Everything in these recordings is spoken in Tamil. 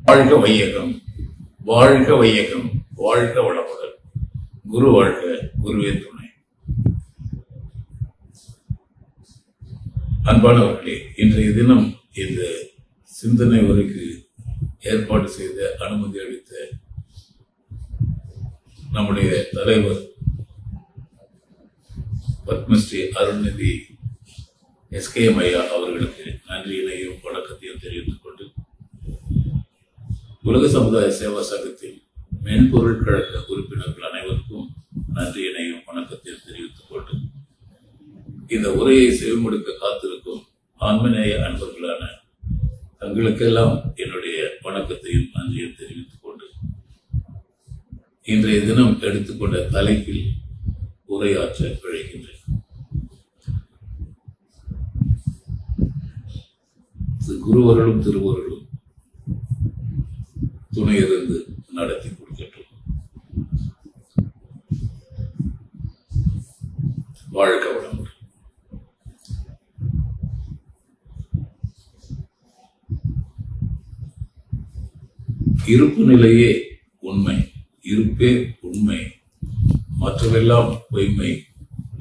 வாழ்க வையகம், வாழ்க வையகம், வாழ்க வளமுடன். குரு வாழ்க, குருவே துணை. அன்பானவர்களே, இன்றைய தினம் இந்த சிந்தனை உரைக்கு ஏற்பாடு செய்த அனுமதி அளித்த நம்முடைய தலைவர் பத்மஸ்ரீ அருள்நிதி SKM ஐயா அவர்களுக்கு நன்றியினையும் வணக்கத்தையும் தெரிவித்துக் கொண்டு, உலக சமுதாய சேவா சங்கத்தின் மென்பொருள் கழக உறுப்பினர்கள் அனைவருக்கும் நன்றியினையும் வணக்கத்தையும் தெரிவித்துக் கொண்டு, இந்த உரையை செவிமடுக்க காத்திருக்கும் ஆன்மநேய அன்பர்களான தங்களுக்கெல்லாம் என்னுடைய வணக்கத்தையும் நன்றியும் தெரிவித்துக் கொண்டு, இன்றைய தினம் எடுத்துக்கொண்ட தலைப்பில் உரையாற்ற விழைகின்றேன். குருவர்களும் திருவர்களும் துணையிருந்து நடத்தி கொடுக்கட்டும். வாழ்க வளமுடன். இருப்பு நிலையே உண்மை, இருப்பே உண்மை, மற்றவெல்லாம் பொய்மை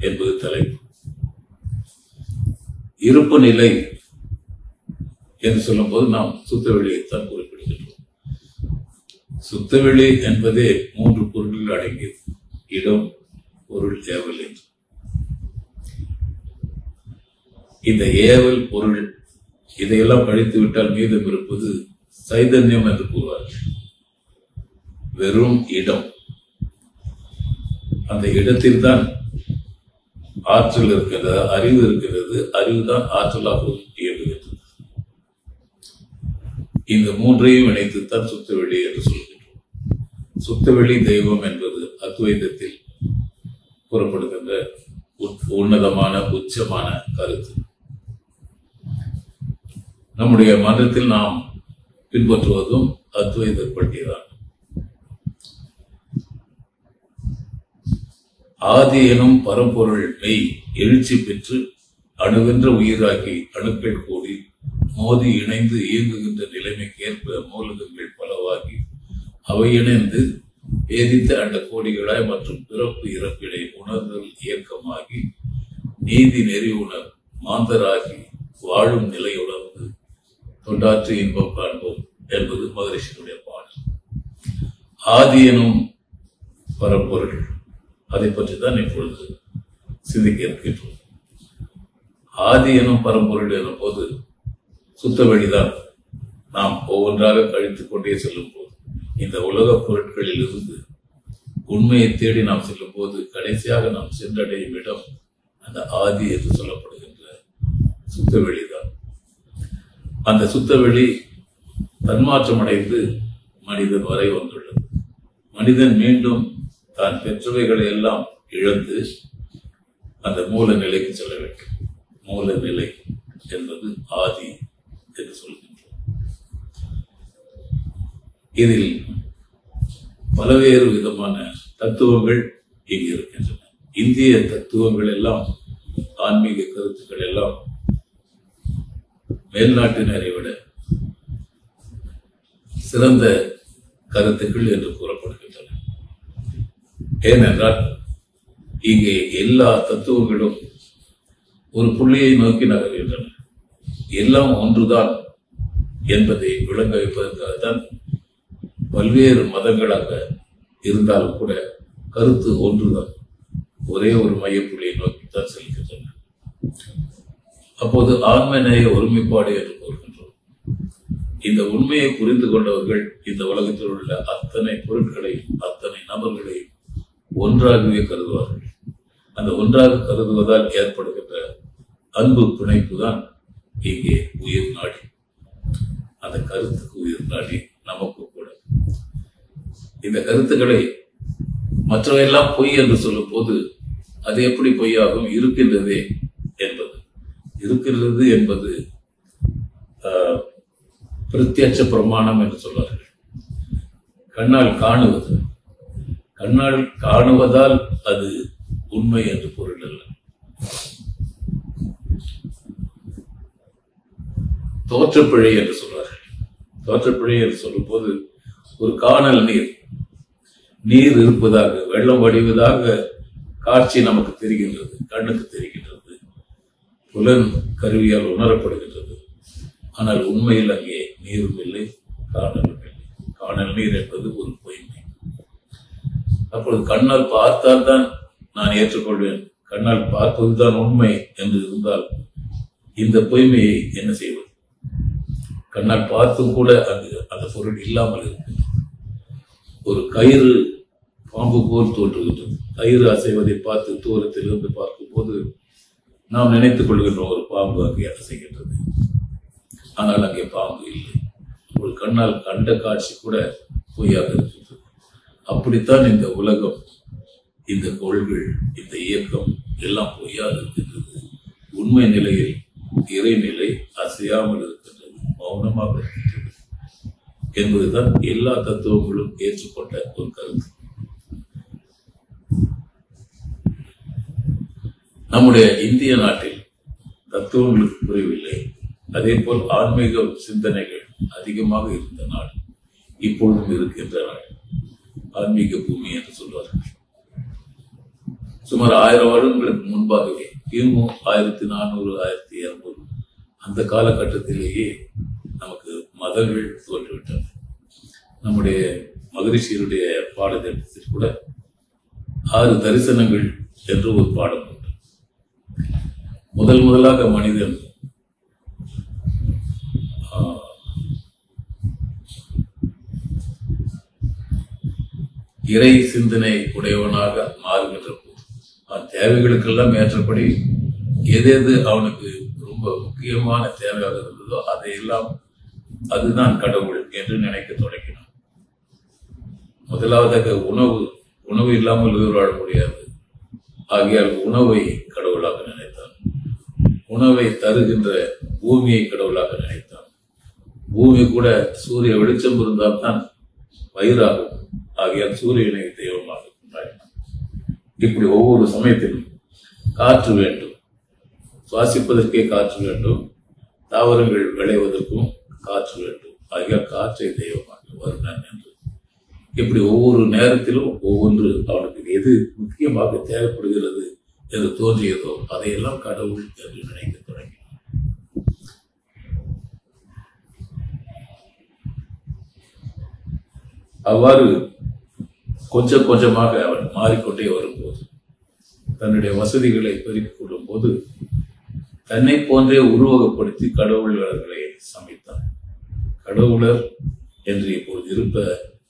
என்பது தலைப்பு. இருப்பு நிலை என்று சொல்லும் போது நாம் சுத்தவெளியைத்தான் குறிப்பிடுகின்றோம். சுத்தவெளி என்பதே 3 பொருள்கள் அடங்கியது: இடம், பொருள், ஏவல் என்று. இந்த ஏவல், பொருள் இதையெல்லாம் கழித்து விட்டால் மீதம் இருப்பது சைதன்யம் என்று கூறுவார்கள். வெறும் இடம். அந்த இடத்தில் தான் ஆற்றல் இருக்கிறது, அறிவு இருக்கிறது. அறிவுதான் ஆற்றலாகவும் இயங்குகிறது. இந்த 3ஐயும் இணைத்துத்தான் சுத்தவெளி என்று சொல்கின்றோம். சுத்தவெளி தெய்வம் என்பது அத்வைதத்தில் கூறப்படுகின்ற உன்னதமான உச்சமான கருத்து. நம்முடைய மதத்தில் நாம் பின்பற்றுவதும் அத்வைத பற்றிதான். ஆதி எனும் பரம்பொருள் மெய் எழுச்சி பெற்று அணுவென்ற உயிராகி அணுக்கள் கூடி மோதி இணைந்து இயங்குகின்ற நிலைமைக்கு ஏற்ப மூலகங்கள் பலவாகி அவை இணைந்து ஏதித்த அண்ட கோடிகளாய் மற்றும் பிறப்பு இறப்பிடை உணர்தல் இயக்கமாகி நீதி நெறி உணர் மாந்தராகி வாழும் நிலை உணர்ந்து தொண்டாற்று இன்பம் காண்போம் என்பது மகரிஷியுடைய பாடல். ஆதி எனும் பரம்பொருள், அதை பற்றி தான் இப்பொழுது சிந்திக்க இருக்கின்றோம். ஆதி எனும் பரம்பொருள் எனும் போது சுத்தவெளிதான். நாம் ஒவ்வொன்றாக கழித்துக் கொண்டே செல்லும் போது, இந்த உலக பொருட்களில் இருந்து உண்மையை தேடி நாம் செல்லும் போது கடைசியாக நாம் சென்றடையும் இடம் அந்த ஆதி என்று சொல்லப்படுகின்ற சுத்தவெளிதான். அந்த சுத்தவெளி தன்மாற்றம் அடைந்து மனிதன் வரை வந்துள்ளது. மனிதன் மீண்டும் தான் பெற்றவைகளை எல்லாம் இழந்து அந்த மூல நிலைக்கு செல்ல வேண்டும். மூல நிலை என்பது ஆதி என்று சொல்கின்றோம். இதில் பல்வேறு விதமான தத்துவங்கள் இங்கு இருக்கின்றன. இந்திய தத்துவங்கள் எல்லாம், ஆன்மீக கருத்துக்கள் எல்லாம் மேல்நாட்டினரை விட சிறந்த கருத்துக்கள் என்று கூறப்படுகின்றன. ஏனென்றால் இங்கே எல்லா தத்துவங்களும் ஒரு புள்ளியை நோக்கி நகர்கின்றன. எல்லாம் ஒன்றுதான் என்பதை விளங்க வைப்பதற்காகத்தான் பல்வேறு மதங்களாக இருந்தாலும் கூட கருத்து ஒன்றுதான். ஒரே ஒரு மையப்புள்ளியை நோக்கித்தான் செல்கின்றன. அப்போது ஆன்மநேய ஒருமைப்பாடு என்று கூறுகின்றோம். இந்த உண்மையை புரிந்து கொண்டவர்கள் இந்த உலகத்தில் உள்ள அத்தனை பொருட்களையும் அத்தனை நபர்களையும் ஒன்றாகவே கருதுவார்கள். அந்த ஒன்றாக கருதுவதால் ஏற்படுகின்ற அன்பு பிணைப்பு தான் இங்கே உயிர் நாடி. அந்த கருத்துக்கு உயிர் நாடி நமக்கு கூட. இந்த கருத்துக்களை மற்றவையெல்லாம் பொய் என்று சொல்லும் போது அது எப்படி பொய்யாகும்? இருக்கின்றதே என்பது. இருக்கின்றது என்பது பிரத்யட்ச பிரமாணம் என்று சொல்வார்கள். கண்ணால் காணுவது. கண்ணால் காணுவதால் அது உண்மை என்று பொருள் அல்ல. தோற்றப்பிழை என்று சொல்வார்கள். தோற்றப்படி சொல்லும் போது ஒரு காணல் நீர் இருப்பதாக, வெள்ளம் வடிவதாக காட்சி நமக்கு தெரிகின்றது, கண்ணுக்கு தெரிகின்றது, புலன் கருவியால் உணரப்படுகின்றது. ஆனால் உண்மையில் அங்கே நீரும் இல்லை, காணலும் இல்லை. காணல் நீர் என்பது ஒரு பொய்மை. அப்பொழுது கண்ணால் பார்த்தால் தான் நான் ஏற்றுக்கொள்வேன், கண்ணால் பார்ப்பதுதான் உண்மை என்று இருந்தால் இந்த பொய்மையை என்ன செய்வது? கண்ணால் பார்த்தும் கூட அந்த பொருள் இல்லாமல் இருக்கு. ஒரு கயிறு பாம்பு போல் தோன்றுகின்றது. கயிறு அசைவதை பார்த்து தூரத்திலிருந்து பார்க்கும் போது நாம் நினைத்துக் கொள்கின்றோம் ஒரு பாம்பு அங்கே அசைகின்றது. ஆனால் அங்கே பாம்பு இல்லை. ஒரு கண்ணால் கண்ட காட்சி கூட பொய்யாக இருக்கின்றது. அப்படித்தான் இந்த உலகம், இந்த கோள்கள், இந்த இயக்கம் எல்லாம் பொய்யாக இருக்கின்றது. உண்மை நிலையில் இறைநிலை அசையாமல் இருக்கின்றது, மௌனமாக இருக்கின்றது என்பதுதான் எல்லா தத்துவங்களும் ஏற்றுக்கொண்ட ஒரு கருத்து. நம்முடைய இந்திய நாட்டில் தத்துவங்களுக்கு குறைவில்லை. அதே போல் ஆன்மீக சிந்தனைகள் அதிகமாக இருந்த நாடு, இப்பொழுதும் இருக்கின்ற நாடு. ஆன்மீக பூமி என்று சொல்வார்கள். சுமார் 1000 வருடங்களுக்கு முன்பாகவே, கிமு 1400 1200 அந்த காலகட்டத்திலேயே நமக்கு மதங்கள் தோன்றிவிட்டன. நம்முடைய மகரிஷியருடைய பாடத்திட்டத்தில் கூட 6 தரிசனங்கள் என்று ஒரு பாடம் உண்டு. முதலாக மனிதன் இறை சிந்தனை உடையவனாக மாறுகின்ற போது தேவைகளுக்கெல்லாம் ஏற்றபடி எது அவனுக்கு ரொம்ப முக்கியமான தேவையாக இருந்ததோ அதையெல்லாம் அதுதான் கடவுள் என்று நினைக்க தொடங்கினான். முதலாவதாக உணவு இல்லாமல் உயிர் வாழ முடியாது. ஆகையால் உணவை கடவுளாக நினைத்தான். உணவை தருகின்ற பூமியை கடவுளாக நினைத்தான். பூமி கூட சூரிய வெளிச்சம் இருந்தால்தான் வயிறாகும். ஆகையால் சூரியனை தெய்வமாக கொண்டாடினான். இப்படி ஒவ்வொரு சமயத்திலும் காற்று வேண்டும், சுவாசிப்பதற்கே காற்று வேண்டும், தாவரங்கள் விளைவதற்கும் காற்று வேண்டும். ஆகையால் காற்றை தெய்வமாக வருணன் என்று இப்படி ஒவ்வொரு நேரத்திலும் ஒவ்வொன்று அவனுக்கு எது முக்கியமாக தேவைப்படுகிறது என்று தோன்றியதோ அதையெல்லாம் கடவுள் என்று நினைக்க தொடங்கினான். அவ்வாறு கொஞ்சம் கொஞ்சமாக அவன் மாறிக்கொண்டே வரும்போது, தன்னுடைய வசதிகளை பெருக்கிக் கொள்ளும் போது தன்னை போன்றே உருவகப்படுத்தி கடவுளர்களை சமைத்தான். கடவுளர் என்று இப்பொழுது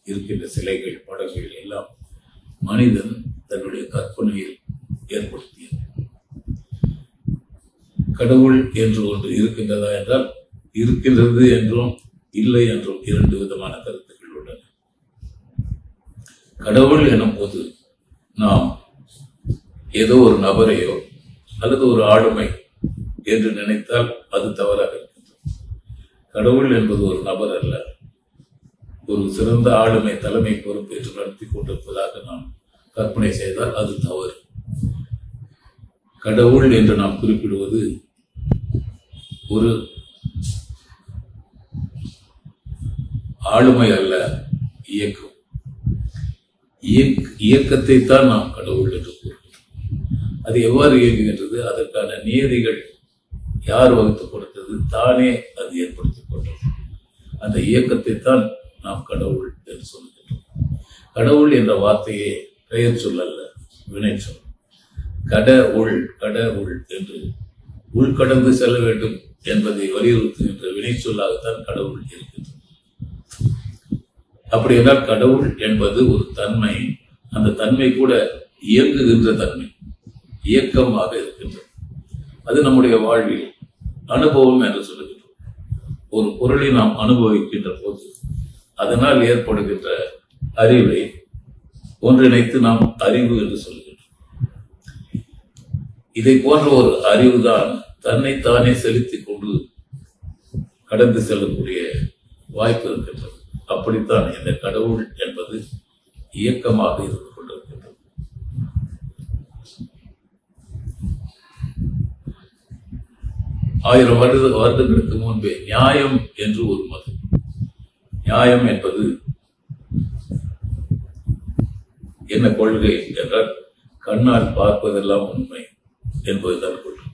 இருக்கின்ற சிலைகள், படங்கள் எல்லாம் மனிதன் தன்னுடைய கற்பனையில் ஏற்படுத்தியது. கடவுள் என்று ஒன்று இருக்கின்றதா என்றால் இருக்கின்றது என்றும் இல்லை என்றும் 2 விதமான கருத்துக்கள் உள்ளன. கடவுள் எனும் போது நாம் ஏதோ ஒரு நபரையோ அல்லது ஒரு ஆளுமை என்று நினைத்தால் அது தவறாக இருக்கின்றது. கடவுள் என்பது ஒரு நபர் அல்ல, ஒரு சிறந்த ஆளுமை, தலைமை பொறுப்பேற்று நடத்தி கொண்டிருப்பதாக நாம் கற்பனை செய்தால் அது தவறு. கடவுள் என்று நாம் குறிப்பிடுவது ஒரு ஆளுமை அல்ல, இயக்கம். இயக்கத்தை தான் நாம் கடவுள் என்று கூறுகிறோம். அது எவ்வாறு இயங்குகின்றது? அதற்கான நியதிகள் யார் வகுத்து கொடுத்தது? தானே அது ஏற்படுத்திக் கொண்டது. அந்த இயக்கத்தை தான் நாம் கடவுள் என்று சொல்லுகின்றோம். கடவுள் என்ற வார்த்தையே பெயர் சொல் அல்ல, வினை சொல். கடவுள் என்று உள்கடந்து செல்ல வேண்டும் என்பதை வலியுறுத்துகின்ற வினை சொல்லாகத்தான் கடவுள் இருக்கின்றது. அப்படி என்றால் கடவுள் என்பது ஒரு தன்மை. அந்த தன்மை கூட இயங்குகின்ற தன்மை, இயக்கமாக இருக்கின்றது. அது நம்முடைய வாழ்வில் அனுபவம் என்று சொல்லுகின்றோம். ஒரு பொருளை நாம் அனுபவிக்கின்ற போது அதனால் ஏற்படுகின்ற அறிவை ஒன்றிணைத்து நாம் அறிவு என்று சொல்லுகின்றோம். இதை போன்ற ஒரு அறிவுதான் தன்னைத்தானே செலுத்திக் கொண்டு கடந்து செல்லக்கூடிய வாய்ப்பு இருக்கின்றது. அப்படித்தான் இந்த கடவுள் என்பது இயக்கமாக இருந்து கொண்டிருக்கின்றது. ஆயிரம் வருடங்களுக்கு முன்பே நியாயம் என்று ஒரு மதம், நியாயம் என்பது என்ன கொள்கை என்றால் கண்ணால் பார்ப்பதெல்லாம் உண்மை என்பதுதான் கொள்கை.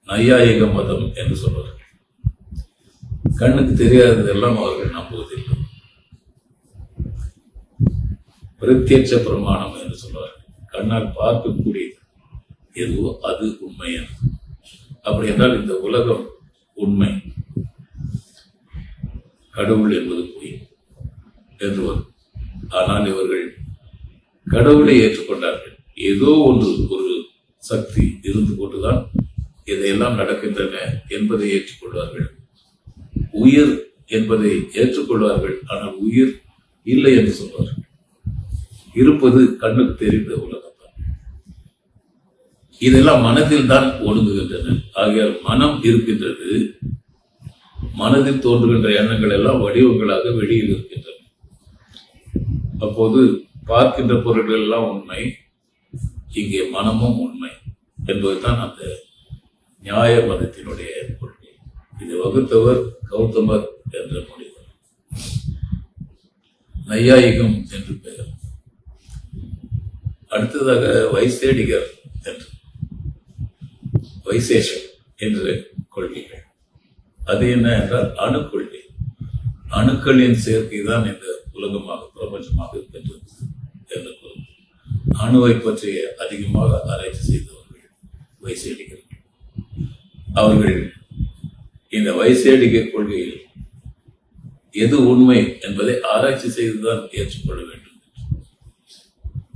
நையாயிக மதம் என்று சொல்வார்கள். கண்ணுக்கு தெரியாததெல்லாம் அவர்கள் நம்புவதில்லை. பிரத்யட்ச பிரமாணம் என்று சொல்வார்கள். கண்ணால் பார்க்கக்கூடியது எதுவோ அது உண்மை. அப்படி என்றால் இந்த உலகம் உண்மை, கடவுள் என்பது பொய் என்று வரும். ஆனால் இவர்கள் கடவுளை ஏற்றுக்கொண்டார்கள். ஏதோ ஒரு சக்தி இருந்து கொண்டுதான் இதையெல்லாம் நடக்கின்றன என்பதை ஏற்றுக்கொள்வார்கள். உயிர் என்பதை ஏற்றுக்கொள்வார்கள். ஆனால் உயிர் இல்லை என்று சொல்வார்கள். இருப்பது கண்ணுக்கு தெரிந்த உலகம் தான். இதெல்லாம் மனதில் தான் ஒடுங்குகின்றன. ஆகையால் மனம் இருக்கின்றது. மனதில் தோன்றுகின்ற எண்ணங்கள் எல்லாம் வடிவங்களாக வெளியில் இருக்கின்றன. அப்போது பார்க்கின்ற பொருட்கள் எல்லாம் உண்மை, இங்கே மனமும் உண்மை என்பதுதான் அந்த நியாய மதத்தினுடைய கொள்கை. இதை வகுத்தவர் கௌதமர் என்ற முனிவர். நையாயிகம் என்று பெயர். அடுத்ததாக வைசேடிகர் என்று வைசேஷம் என்ற கொள்கைகள். அது என்ன என்றால் அணு கொள்கை. அணுக்களின் சேர்க்கை தான் இந்த உலகமாக பிரபஞ்சமாக இருக்கின்றது என்று கூறும். அணுவை பற்றி அதிகமாக ஆராய்ச்சி செய்தவர்கள் வைசேடிகர். அவர்கள் இந்த வைசேடிக கொள்கையில் எது உண்மை என்பதை ஆராய்ச்சி செய்துதான் ஏற்றுக்கொள்ள வேண்டும்.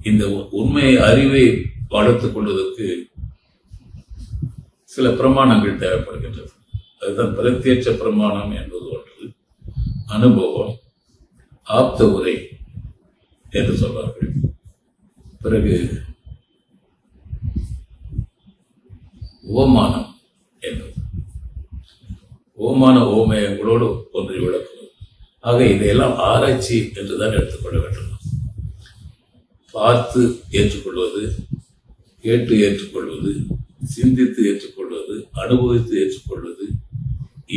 இந்த உண்மை அறிவை வளர்த்துக் கொள்வதற்கு சில பிரமாணங்கள் தேவைப்படுகின்றது. அதுதான் பிரத்யட்ச பிரமாணம் என்பது ஒன்று, அனுபவம், ஆப்த உரை என்று சொல்வார்கள். பிறகு ஓமானம் என்பது ஓமான ஓமயங்களோடு ஒன்றை விளக்குவது. ஆக இதையெல்லாம் ஆராய்ச்சி என்றுதான் எடுத்துக்கொள்ள வேண்டும். பார்த்து ஏற்றுக்கொள்வது, கேட்டு ஏற்றுக்கொள்வது, சிந்தித்து ஏற்றுக்கொள்வது, அனுபவித்து ஏற்றுக்கொள்வது,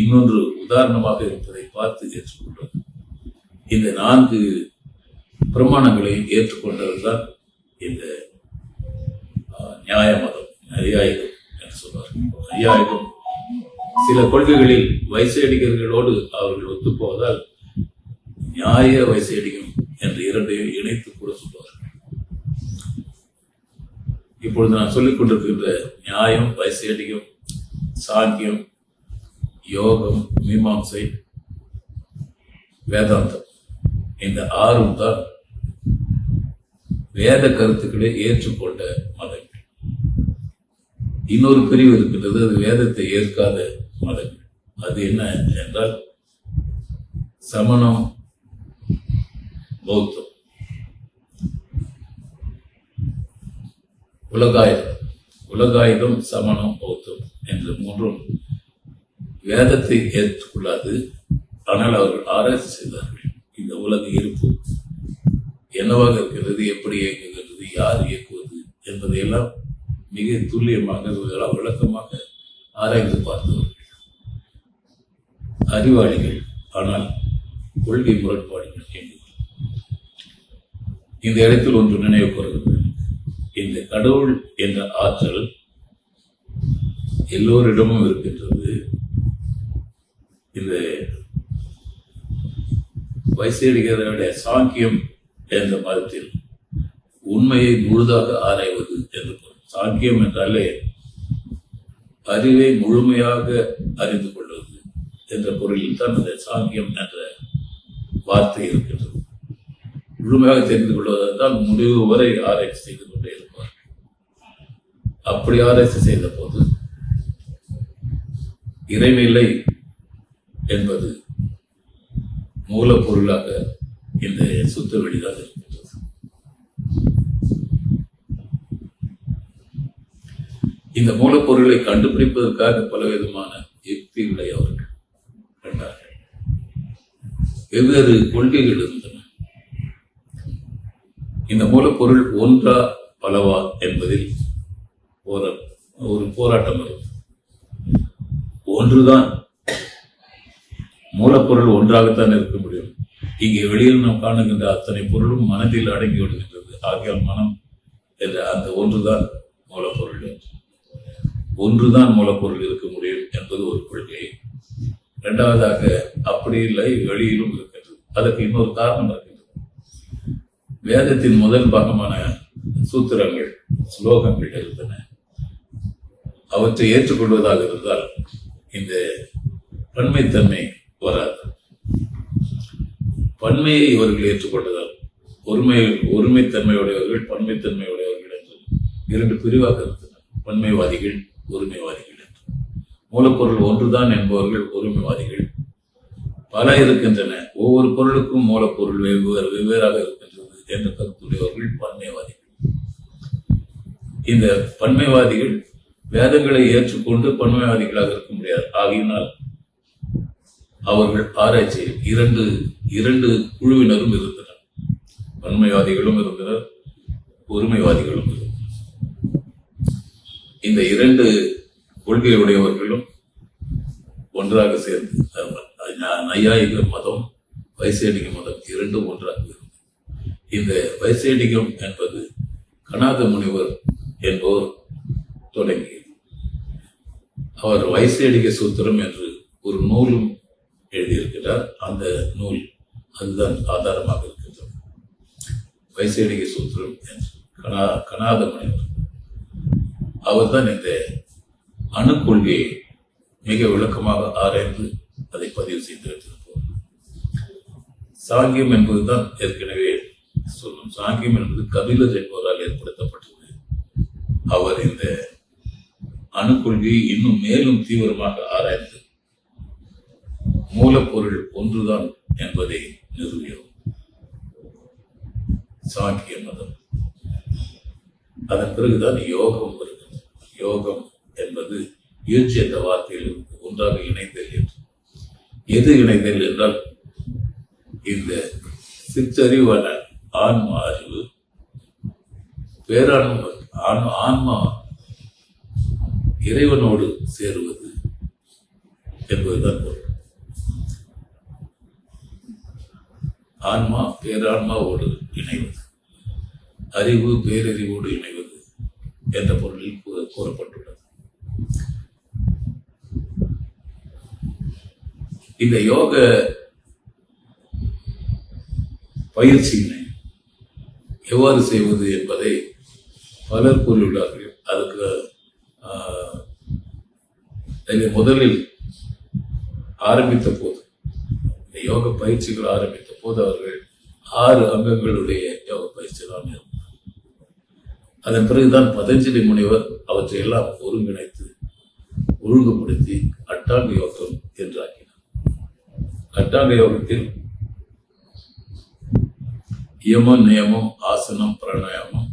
இன்னொன்று உதாரணமாக இருப்பதை பார்த்து ஏற்றுக்கொள்வது. இந்த 4 பிரமாணங்களை ஏற்றுக்கொண்டதுதான் இந்த நியாய மதம், நையாயிகம் என்று சொல்வார்கள். நையாயிகம் சில கொள்கைகளில் வைசேடிகர்களோடு அவர்கள் ஒத்துப்போவதால் நியாய வைசேடிகம் என்று இரண்டையும் இணைத்து கூட சொல்வார்கள். இப்பொழுது நான் சொல்லிக் கொண்டிருக்கின்ற நியாயம், வைசேடிகம், சாங்கியம், யோகம், மீமாம்சை, வேதாந்தம், இந்த 6 தான் வேத கருத்துக்களை ஏற்றுக்கொண்ட மதங்கள். இன்னொரு பிரிவு இருக்கின்றது, அது வேதத்தை ஏற்காத மதங்கள். அது என்ன என்றால் சமணம், பௌத்தம், உலகாயுதம், சமணம், பௌத்தம் என்ற 3ம் வேதத்தை ஏற்றுக்கொள்ளாது. ஆனால் அவர்கள் ஆராய்ச்சி செய்தார்கள். இந்த உலக இருப்பு என்னவாக இருக்கிறது, எப்படி இயங்குகிறது, யார் இயக்குவது என்பதையெல்லாம் மிக துல்லியமாக விளக்கமாக ஆராய்ந்து பார்த்தவர்கள். அறிவாளிகள், ஆனால் கொள்கை முரண்பாடுகள். இந்த இடத்தில் ஒன்று நினைவு கூறுகிறது. இந்த கடவுள் என்ற ஆற்றல் எல்லோரிடமும் இருக்கின்றது. இந்த வைசேடிகருடைய சாங்கியம் என்ற மதத்தில் உண்மையை முழுதாக ஆராய்வது என்று பொருள். சாங்கியம் என்றாலே அறிவை முழுமையாக அறிந்து கொள்வது என்ற பொருளில் தான் அந்த சாங்கியம் என்ற வார்த்தை இருக்கின்றது. முழுமையாக தெரிந்து கொள்வதால் முடிவு வரை ஆராய்ச்சி செய்து கொண்டே இருப்பார். அப்படி ஆராய்ச்சி செய்த போது இறைநிலை என்பது மூலப்பொருளாக இந்த சுத்த வெளிதான் இருக்கின்றது. இந்த மூலப்பொருளை கண்டுபிடிப்பதற்காக பலவிதமான யுக்திகளை அவர்கள் கண்டார்கள். வெவ்வேறு கொள்கைகள் இருந்தன. இந்த மூலப்பொருள் ஒன்றா பலவா என்பதில் ஒரு போராட்டம் இருக்கும். ஒன்றுதான் மூலப்பொருள் ஒன்றாகத்தான் இருக்க முடியும். இங்கே வெளியில் நாம் காணுகின்ற அத்தனை பொருளும் மனதில் அடங்கி விடுகின்றது. ஆகையால் மனம் என்ற அந்த ஒன்றுதான் மூலப்பொருள், ஒன்றுதான் மூலப்பொருள் இருக்க முடியும் என்பது ஒரு கொள்கை. இரண்டாவதாக அப்படி இல்லை, வெளியிலும் இருக்கின்றது. அதற்கு இன்னொரு காரணம் இருக்கின்றது. வேதத்தின் முதல் பாகமான சூத்திரங்கள், ஸ்லோகங்கள் இருந்தன. அவற்றை ஏற்றுக்கொள்வதாக இருந்தால் இந்த பன்மைத்தன்மை வராது. பன்மையை இவர்கள் ஏற்றுக்கொண்டதால் ஒருமைத்தன்மையுடையவர்கள், பன்மைத்தன்மையுடையவர்கள் என்று இரண்டு பிரிவாக இருந்தனர். பன்மைவாதிகள், ஒருமைவாதிகள் என்று. மூலப்பொருள் ஒன்றுதான் என்பவர்கள் ஒருமைவாதிகள். பல இருக்கின்றன, ஒவ்வொரு பொருளுக்கும் மூலப்பொருள் வெவ்வேறாக இருக்கின்றது என்ற கருத்துடையவர்கள் பன்மைவாதிகள். இந்த பன்மைவாதிகள் வேதங்களை ஏற்றுக்கொண்டு பன்மைவாதிகளாக இருக்க முடியாது. ஆகையினால் அவர்கள் ஆராய்ச்சியில் இரண்டு குழுவினரும் இருந்தனர். பன்மைவாதிகளும் இருந்தனர், ஒருமைவாதிகளும் இருந்தனர். இந்த இரண்டு கொள்கையுடையவர்களும் ஒன்றாக சேர்ந்து நையாயிக மதம், வைசேடிக மதம் இரண்டும் ஒன்றாக இருந்தது. இந்த வைசேடிகம் என்பது கனாத முனிவர் என்பவர் தொடங்கியது. அவர் வைசேடிக சூத்திரம் என்று ஒரு நூலும் எழுதியிருக்கிறார். அந்த நூல் அதுதான் ஆதாரமாக இருக்கின்றது. வைசேடிக சூத்திரம் என்று கனாத முனிவர் அவர்தான் இந்த அணுக்கொள்கையை மிக விளக்கமாக ஆராய்ந்து அதை பதிவு செய்து வைத்திருப்போம். சாங்கியம் என்பதுதான் ஏற்கனவே சொல்லும். சாங்கியம் என்பது கபிலர் என்பவரால் ஏற்படுத்தப்பட்டது. அவர் இந்த அணுக்கொள்கையை இன்னும் மேலும் தீவிரமாக ஆராய்ந்து மூலப்பொருள் ஒன்றுதான் என்பதை நிறுவியது சாங்கிய மதம். அதன் பிறகுதான் யோகம் வருகிறது. யோகம் என்பது யுஜ் என்ற வார்த்தையில் ஒன்றாக இணைந்தல் என்று. எது இணைந்தல் என்றால் இந்த சிற்றறிவான ஆன்மா அறிவு, பேரான்மா ஆன்மா இறைவனோடு சேருவது என்பதுதான் பொருள். ஆன்மா பேரான்மாவோடு இணைவது, அறிவு பேரறிவோடு இணைவது என்ற பொருளில் கூறப்பட்டுள்ளது. இந்த யோக பயிற்சியினை எவ்வாறு செய்வது என்பதை பலர் கூறியுள்ளார்கள். அதுக்கு முதலில் ஆரம்பித்த போது, இந்த யோக பயிற்சிகள் ஆரம்பித்த போது அவர்கள் 6 அங்கங்களுடைய யோக பயிற்சி தான் இருந்தார். அதன் பிறகுதான் பதஞ்சலி முனிவர் அவற்றை எல்லாம் ஒருங்கிணைத்து ஒழுங்குபடுத்தி அட்டாங்க யோகம் என்றாக்கினார். அட்டாங்க யோகத்தில் யமம், நியமம், ஆசனம், பிராணாயாமம்,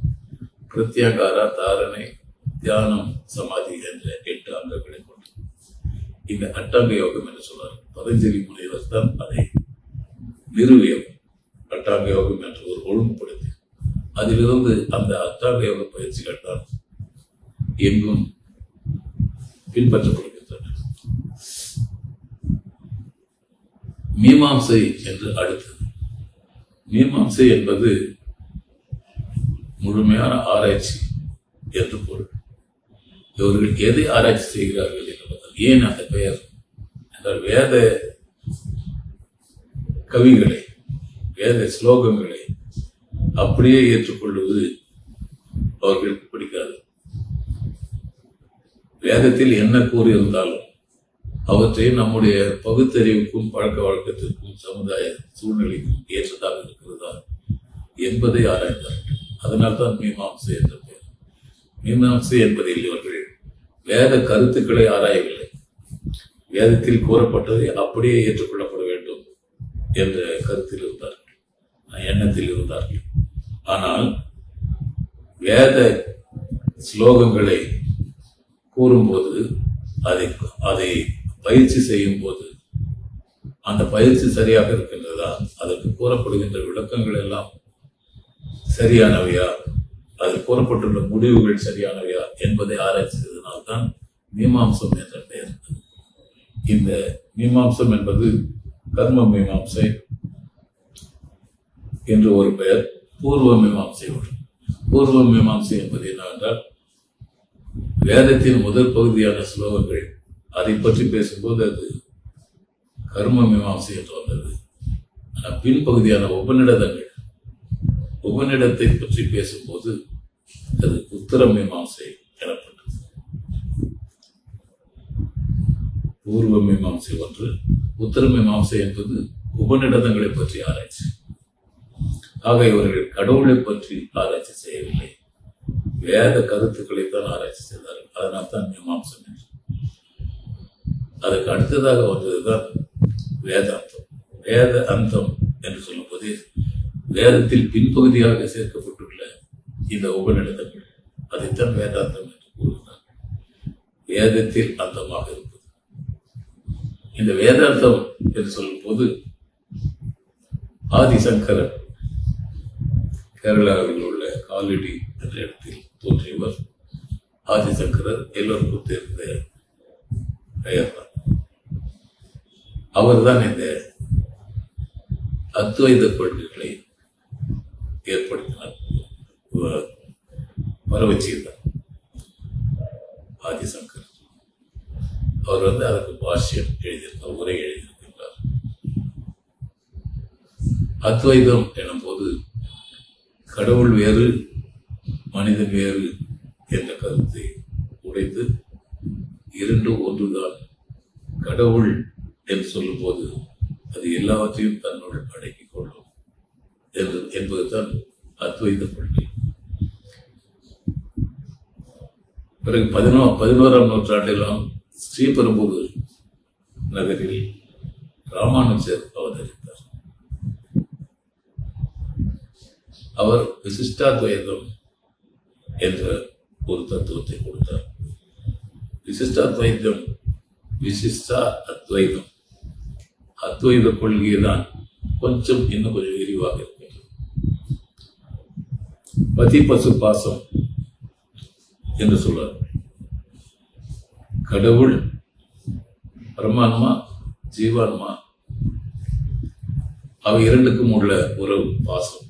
பிரத்யாகாரா, தாரணை, தியானம், சமாதி என்ற 8 அங்கங்களை கொண்டு இந்த அட்டாங்க யோகம் என்று சொல்றார். பதஞ்சலி முனிவர் தான் அதை நிறுவியவர். அட்டாங்க யோகம் என்று ஒரு ஒழுங்குபடுத்தி அதிலிருந்து அந்த அட்டாங்க யோக பயிற்சிகள் தான் எங்கும் பின்பற்றப்படுகின்றன. மீமாம்சை என்று அடுத்தது. மீமாம்சை என்பது முழுமையான ஆராய்ச்சி என்று பொருள். இவர்கள் எதை ஆராய்ச்சி செய்கிறார்கள் என்பதால் ஏன் அந்த பெயர் என்றால், வேத கவிகளை, வேத ஸ்லோகங்களை அப்படியே ஏற்றுக்கொள்வது அவர்களுக்கு பிடிக்காது. வேதத்தில் என்ன கூறியிருந்தாலும் அவற்றை நம்முடைய பகுத்தறிவுக்கும் பழக்க வழக்கத்திற்கும் சமுதாய சூழ்நிலைக்கும் ஏற்றதாக இருக்கிறதா என்பதை ஆராய்ந்தார்கள். அதனால்தான் மீமாம்சை என்ற பெயர். மீமாம்சை என்பதில் இவர்கள் வேத கருத்துக்களை ஆராயவில்லை. வேதத்தில் கூறப்பட்டதை அப்படியே ஏற்றுக்கொள்ளப்பட வேண்டும் என்ற கருத்தில் இருந்தார்கள், எண்ணத்தில் இருந்தார்கள். ஆனால் வேத ஸ்லோகங்களை கூறும்போது, அதை பயிற்சி செய்யும் போது அந்த பயிற்சி சரியாக இருக்கின்றதா, அதற்கு கூறப்படுகின்ற விளக்கங்கள் எல்லாம் சரியானவையா, அதில் கூறப்பட்டுள்ள முடிவுகள் சரியானவையா என்பதை ஆராய்ச்சி செய்ததனால்தான் மீமாம்சம் என்ற பெயர். இந்த மீமாம்சம் என்பது கர்ம மீமாம்சை என்று ஒரு பெயர், பூர்வ மீமாம்சை ஒன்று. பூர்வ மீமாம்சை என்பது என்னவென்றால், வேதத்தின் முதல் பகுதியான ஸ்லோகங்கள் அதை பற்றி பேசும்போது அது கர்ம மீமாம்சை என்று வந்தது. பின்பகுதியான உபநிடதங்கள், உபநிடத்தை பற்றி பேசும்போது அது உத்தர மீமாம்சை எனப்பட்டது. பூர்வ மீமாம்சை ஒன்று, உத்தர மீமாம்சை என்பது உபநிடதங்களை பற்றி ஆராய்ச்சி. ஆக இவர்கள் கடவுளை பற்றி ஆராய்ச்சி செய்யவில்லை, வேத கருத்துக்களை தான் ஆராய்ச்சி செய்தார்கள். அதனால் தான் மீமாம்சம் என்று. அதுக்கு அடுத்ததாக வந்ததுதான் வேதாந்தம். வேத அந்தம் என்று சொல்லும்போது வேதத்தில் பின்பகுதியாக சேர்க்கப்பட்டுள்ள இந்த உபநிடதங்கள், அதைத்தான் வேதாந்தம் என்று கூறுகிறார். வேதத்தில் அந்தமாக இருப்பது. இந்த வேதாந்தம் என்று சொல்லும் போது ஆதிசங்கரர் கேரளாவில் உள்ள காலடி என்ற இடத்தில் தோன்றியவர். ஆதிசங்கரர் எல்லோருக்கும் தெரிந்த பெயர் தான். அவர்தான் இந்த அத்வைத கொள்கைகளை ஏற்படுத்தினார், பரவச் செய்தார். ஆதிசங்கர் அவர் அதற்கு பாஷ்யம் எழுதியிருக்கார், உரை எழுதியிருக்கின்றார். அத்வைதம் எனும் போது கடவுள் வேறு மனிதன் வேறு என்ற கருத்தை உடைத்து இரண்டும் ஒன்றுதான். கடவுள் என்று சொல்லும் போது அது எல்லாவற்றையும் தன்னுள் அடக்கிக் கொள்ளும் என்பதுதான் அத்வைத கொள்கை. பிறகு 11ஆம் நூற்றாண்டிலாம் ஸ்ரீபெரும்புதூர் நகரில் ராமானுஜர் அவதரித்தார். அவர் விசிஷ்டாத்வைதம் என்ற ஒரு தத்துவத்தை கொடுத்தார். விசிஷ்டாத்வைதம், விசிஷ்டா அத்வைதம், அத்வைத கொள்கையை தான் இன்னும் கொஞ்சம் விரிவாக இருக்கிறது. பதி பசு பாசம் என்று சொல்றார். கடவுள், பரமாத்மா, ஜீவான்மா, அவை இரண்டுக்கும் உள்ள உறவு பாசம்.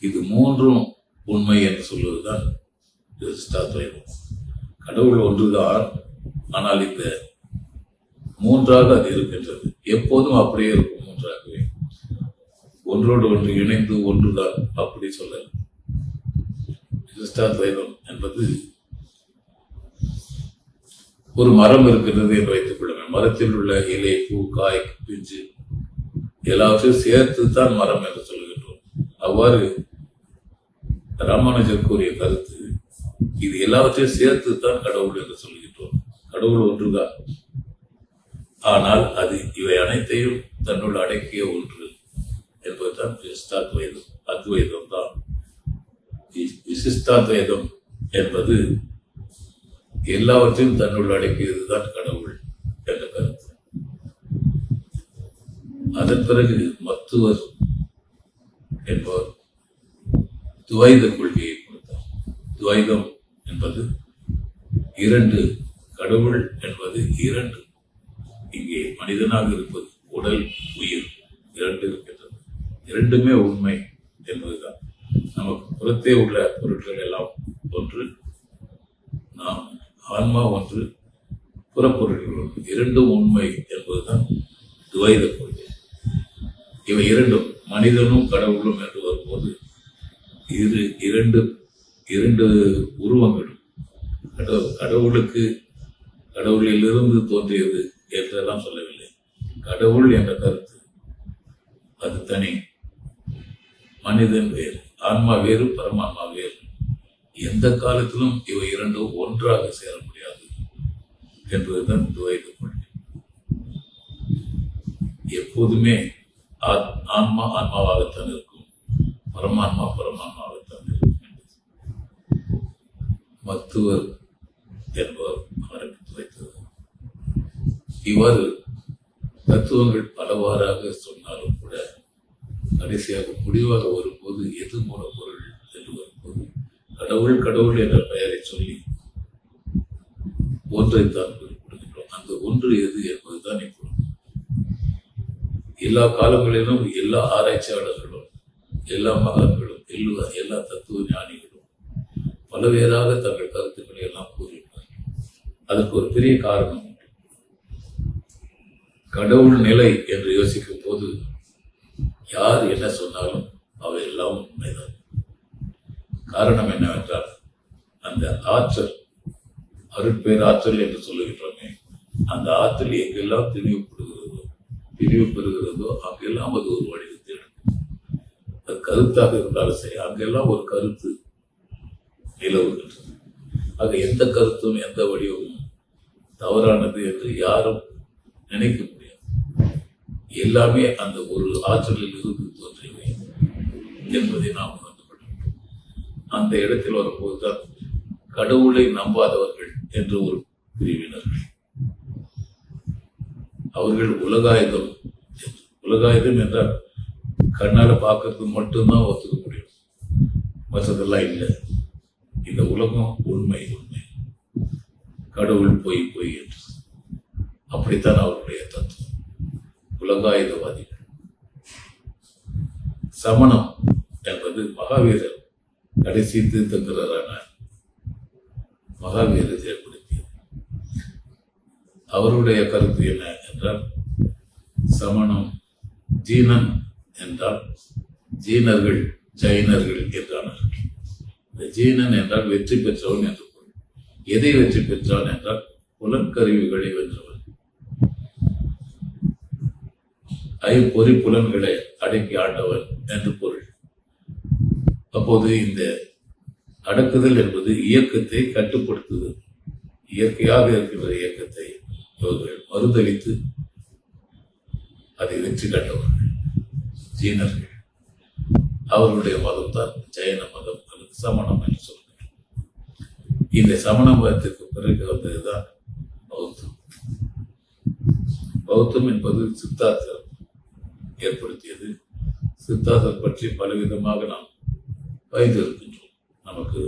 இது மூன்றும் உண்மை என்று சொல்வதுதான் விசிஷ்டாத்வைதம். கடவுள் ஒன்றுதான், ஆனால் இந்த மூன்றாக அது இருக்கின்றது. எப்போதும் அப்படியே இருக்கும், மூன்றாகவே, ஒன்றோடு ஒன்று இணைந்து ஒன்றுதான், அப்படி சொல்ல. விசிஷ்டாத்வைதம் என்பது ஒரு மரம் இருக்கின்றது என்று வைத்துக் கொள்ளுங்கள். மரத்தில் உள்ள இலை, பூ, காய், பிஞ்சு எல்லாவற்றையும் சேர்த்து தான் மரம் என்று சொல்லுகின்றோம். அவ்வாறு ராமானுஜர் கூறிய கருத்து, இது எல்லாவற்றையும் சேர்த்து தான் கடவுள் என்று சொல்லுகின்றோம். கடவுள் ஒன்றுதான், ஆனால் அது இவை அனைத்தையும் தன்னுள் அடக்கிய ஒன்று என்பதுதான் விசிஷ்டாத்வைதம். அத்வைதம் தான். விசிஷ்டாத்வைதம் என்பது எல்லாவற்றையும் தன்னுள் அடக்கியதுதான் கடவுள் என்ற கருத்து. அதன் பிறகு மத்துவர் என்பவர் துவைத கொள்கையை கொடுத்தார். துவைதம் என்பது இரண்டு, கடவுள் என்பது இரண்டு. இங்கே மனிதனாக இருப்பது உடல், உயிர் இரண்டு இருக்கின்றது. இரண்டுமே உண்மை என்பதுதான். நமக்கு புறத்தே உள்ள பொருட்கள் எல்லாம் ஒன்று, நாம் ஆன்மா ஒன்று, புறப்பொருட்கள் ஒன்று, இரண்டும் உண்மை என்பதுதான் துவைத கொள்கை. இவை இரண்டும், மனிதனும் கடவுளும் என்று வரும்போது இரண்டு உருவங்களும், கடவுளுக்கு கடவுளிலிருந்து தோன்றியது என்றெல்லாம் சொல்லவில்லை. கடவுள் என்ற கருத்து அது தனி, மனிதன் வேறு, ஆன்மா வேறு, பரமான்மா வேறு. எந்த காலத்திலும் இவை இரண்டும் ஒன்றாக சேர முடியாது என்பதுதான் துவைத கொள்கை. எப்போதுமே ஆன்மா ஆன்மாவாகத்தான் இருக்கும், பரமான்மா பரமான்மாவாகத்தான் இருக்கும். மத்துவர் என்பவர் ஆரம்பித்து வைத்தது. இவ்வாறு தத்துவங்கள் பலவாறாக சொன்னாலும் கூட கடைசியாக முடிவாக வரும்போது எது மூலப்பொருள் என்று வரும்போது கடவுள் கடவுள் என்ற பெயரை சொல்லி ஒன்றைத்தான் குறிப்பிடுகின்றோம். அந்த ஒன்று எது என்பதுதான் இப்பொழுது எல்லா காலங்களிலும் எல்லா ஆராய்ச்சியாளர்களும், எல்லா மகான்களும், எல்லா தத்துவ ஞானிகளும் பலவேறாக தங்கள் கருத்துக்களை எல்லாம் கூறியுள்ளார்கள். அதற்கு ஒரு பெரிய காரணம் உண்டு. கடவுள் நிலை என்று யோசிக்கும் போது யார் என்ன சொன்னாலும் அவை எல்லாம் உண்மைதான். காரணம் என்னவென்றால், அந்த ஆற்றல், அருட்பேராற்றல் என்று சொல்லுகின்றோமே, அந்த ஆற்றல் எங்கெல்லாம் திணிவு பெறுகிறதோ அங்கெல்லாம் அது ஒரு வடிவத்தை எடுக்கும். அது கருத்தாக இருந்தாலும் சரி, அங்கெல்லாம் ஒரு கருத்து நிலவுகின்றது. ஆக எந்த கருத்தும் எந்த வடிவமும் தவறானது என்று யாரும் நினைக்க முடியாது. எல்லாமே அந்த ஒரு ஆற்றலில் இருந்து தோன்றியவை என்பதை நாம் உணர்ந்து கொள்கிறோம். அந்த இடத்தில் வரும்போதுதான் கடவுளை நம்பாதவர்கள் என்ற ஒரு பிரிவினர்கள், அவர்கள் உலகாயுதம் என்றால் கண்ணால பார்க்கறது மட்டும்தான் ஒத்துக்க முடியும், மற்றதெல்லாம் இல்லை. இந்த உலகம் உண்மை, கடவுள் பொய் என்று, அப்படித்தான் அவருடைய தத்துவம். உலகாயுதவாதிகள். சமணம் என்பது மகாவீரர், கடைசி தீர்த்தங்கரான மகாவீரர் ஏற்படுத்தியது. அவருடைய கருத்து என்ன என்றால், சமணம் ஜீனன் என்றால் ஜீனர்கள் ஜைனர்கள் என்றானார்கள். இந்த ஜீனன் என்றால் வெற்றி பெற்றவன் என்று பொருள். எதை வெற்றி பெற்றான் என்றால் புலன்கருவிகளை வென்றவன், ஐம்பொறி புலன்களை அடக்கி ஆண்டவன் என்று பொருள். அப்போது இந்த அடக்குதல் என்பது இயக்கத்தை கட்டுப்படுத்துதல். இயற்கையாக இருக்கின்ற இயக்கத்தை அவர்கள் மறுதளித்து அதை வெற்றி கண்டவர்கள் ஜீனர்கள். அவர்களுடைய மதம் தான் ஜைன மதம் அல்லது சமணம் என்று சொல்கிறார். இந்த சமண மதத்திற்கு பிறகு வந்ததுதான் பௌத்தம். பௌத்தம் என்பது சித்தார்த்தர் ஏற்படுத்தியது. சித்தார்த்தர் பற்றி பலவிதமாக நாம் வைத்திருக்கின்றோம், நமக்கு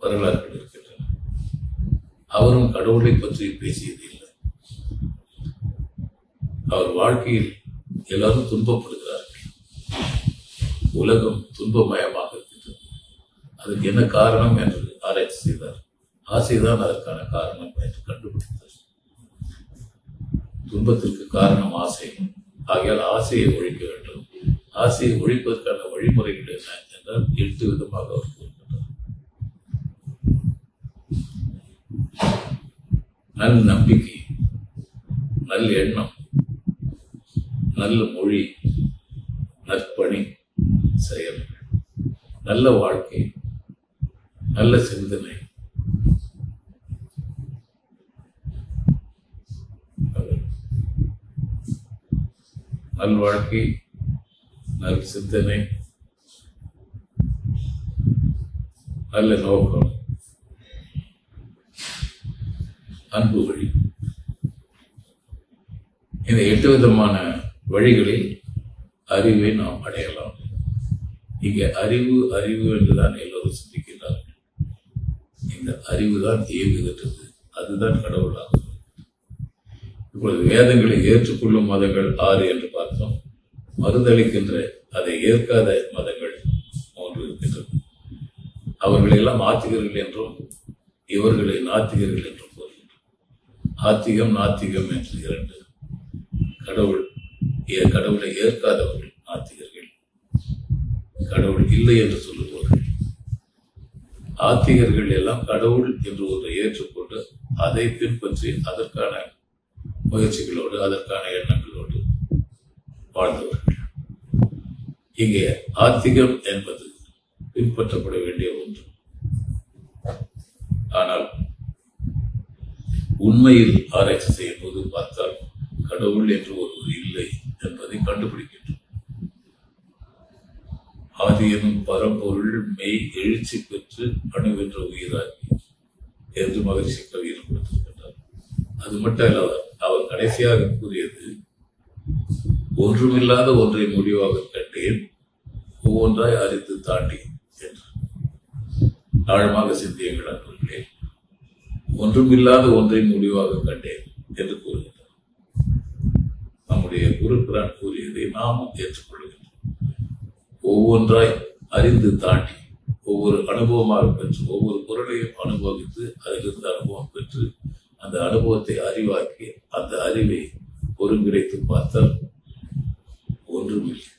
வரலாறுகள் இருக்கின்றன. அவரும் கடவுளை பற்றி பேசியது இல்லை. அவர் வாழ்க்கையில் எல்லாரும் துன்பப்படுகிறார்கள், உலகம் துன்பமயமாக இருக்கின்றது. அதுக்கு என்ன காரணம் என்று ஆராய்ச்சி செய்தார். ஆசைதான் அதற்கான காரணம் என்று கண்டுபிடித்தார். துன்பத்திற்கு காரணம் ஆசை. ஆகையால் ஆசையை ஒழிக்க வேண்டும். ஆசையை ஒழிப்பதற்கான வழிமுறைகள் என்ன என்றால் 8 விதமாக அவர் கூறுகின்றார். நல் நம்பிக்கை, நல் எண்ணம், நல்ல மொழி, நற்பணி செயல், நல்ல வாழ்க்கை, நல்ல சிந்தனை, நல்வாழ்க்கை, நல் சிந்தனை, நல்ல நோக்கம், அன்பு வழி. இந்த 8 விதமான வழிகளில் அறிவை நாம் அடையலாம். இங்கே அறிவு அறிவு என்றுதான் எல்லோரும் சிந்திக்கிறார்கள். இந்த அறிவு தான் இயங்குகின்றது, அதுதான் கடவுளாகும். இப்பொழுது வேதங்களை ஏற்றுக்கொள்ளும் மதங்கள் 6 என்று பார்த்தோம். மறுதளிக்கின்ற, அதை ஏற்காத மதங்கள் 3 இருக்கின்றன. அவர்கள் எல்லாம் ஆத்திகர்கள் என்றும் இவர்களை நாத்திகர்கள் என்றும் கூறுகின்றனர். ஆத்திகம் நாத்திகம் என்று 2. கடவுளை ஏற்காதவர்கள் நாத்திகர்கள், கடவுள் இல்லை என்று சொல்லுபவர்கள். ஆத்திகர்கள் எல்லாம் கடவுள் என்று ஒன்றை ஏற்றுக்கொண்டு அதை பின்பற்றி அதற்கான முயற்சிகளோடு அதற்கான எண்ணங்களோடு வாழ்ந்தவர்கள். இங்கே ஆத்திகம் என்பது பின்பற்றப்பட வேண்டிய ஒன்று. ஆனால் உண்மையில் ஆராய்ச்சி செய்யும் போது பார்த்தால் கடவுள் என்று ஒருவர் இல்லை என்பதை கண்டுபிடிக்கின்றோம். ஆதி எனும் பரம்பொருள் மெய் எழுச்சி பெற்று அணுவென்ற உயிராகி என்று மகிழ்ச்சி கவியில் கொடுத்திருக்கின்றார். அது மட்டும் அல்ல, அவர் கடைசியாக கூறியது, ஒன்றுமில்லாத ஒன்றை முடிவாக கண்டேன், ஒவ்வொன்றாய் அறிந்து தாண்டி என்று. ஆழமாக சிந்தியுங்கள் அன்பர்களே. ஒன்றுமில்லாத ஒன்றை முடிவாக கண்டேன் என்று கூறுகின்றார். நம்முடைய நம்முடைய குருபிரான் கூறியதை நாமும் ஏற்றுக்கொள்கின்றோம். ஒவ்வொன்றாய் அறிந்து தாண்டி ஒவ்வொரு அனுபவமாக பெற்று ஒவ்வொரு பொருளையும் அனுபவித்து அதிலிருந்து அனுபவம் பெற்று அந்த அனுபவத்தை அறிவாக்கி அந்த அறிவை ஒருங்கிணைத்து பார்த்தால் ஒன்றுமில்லை.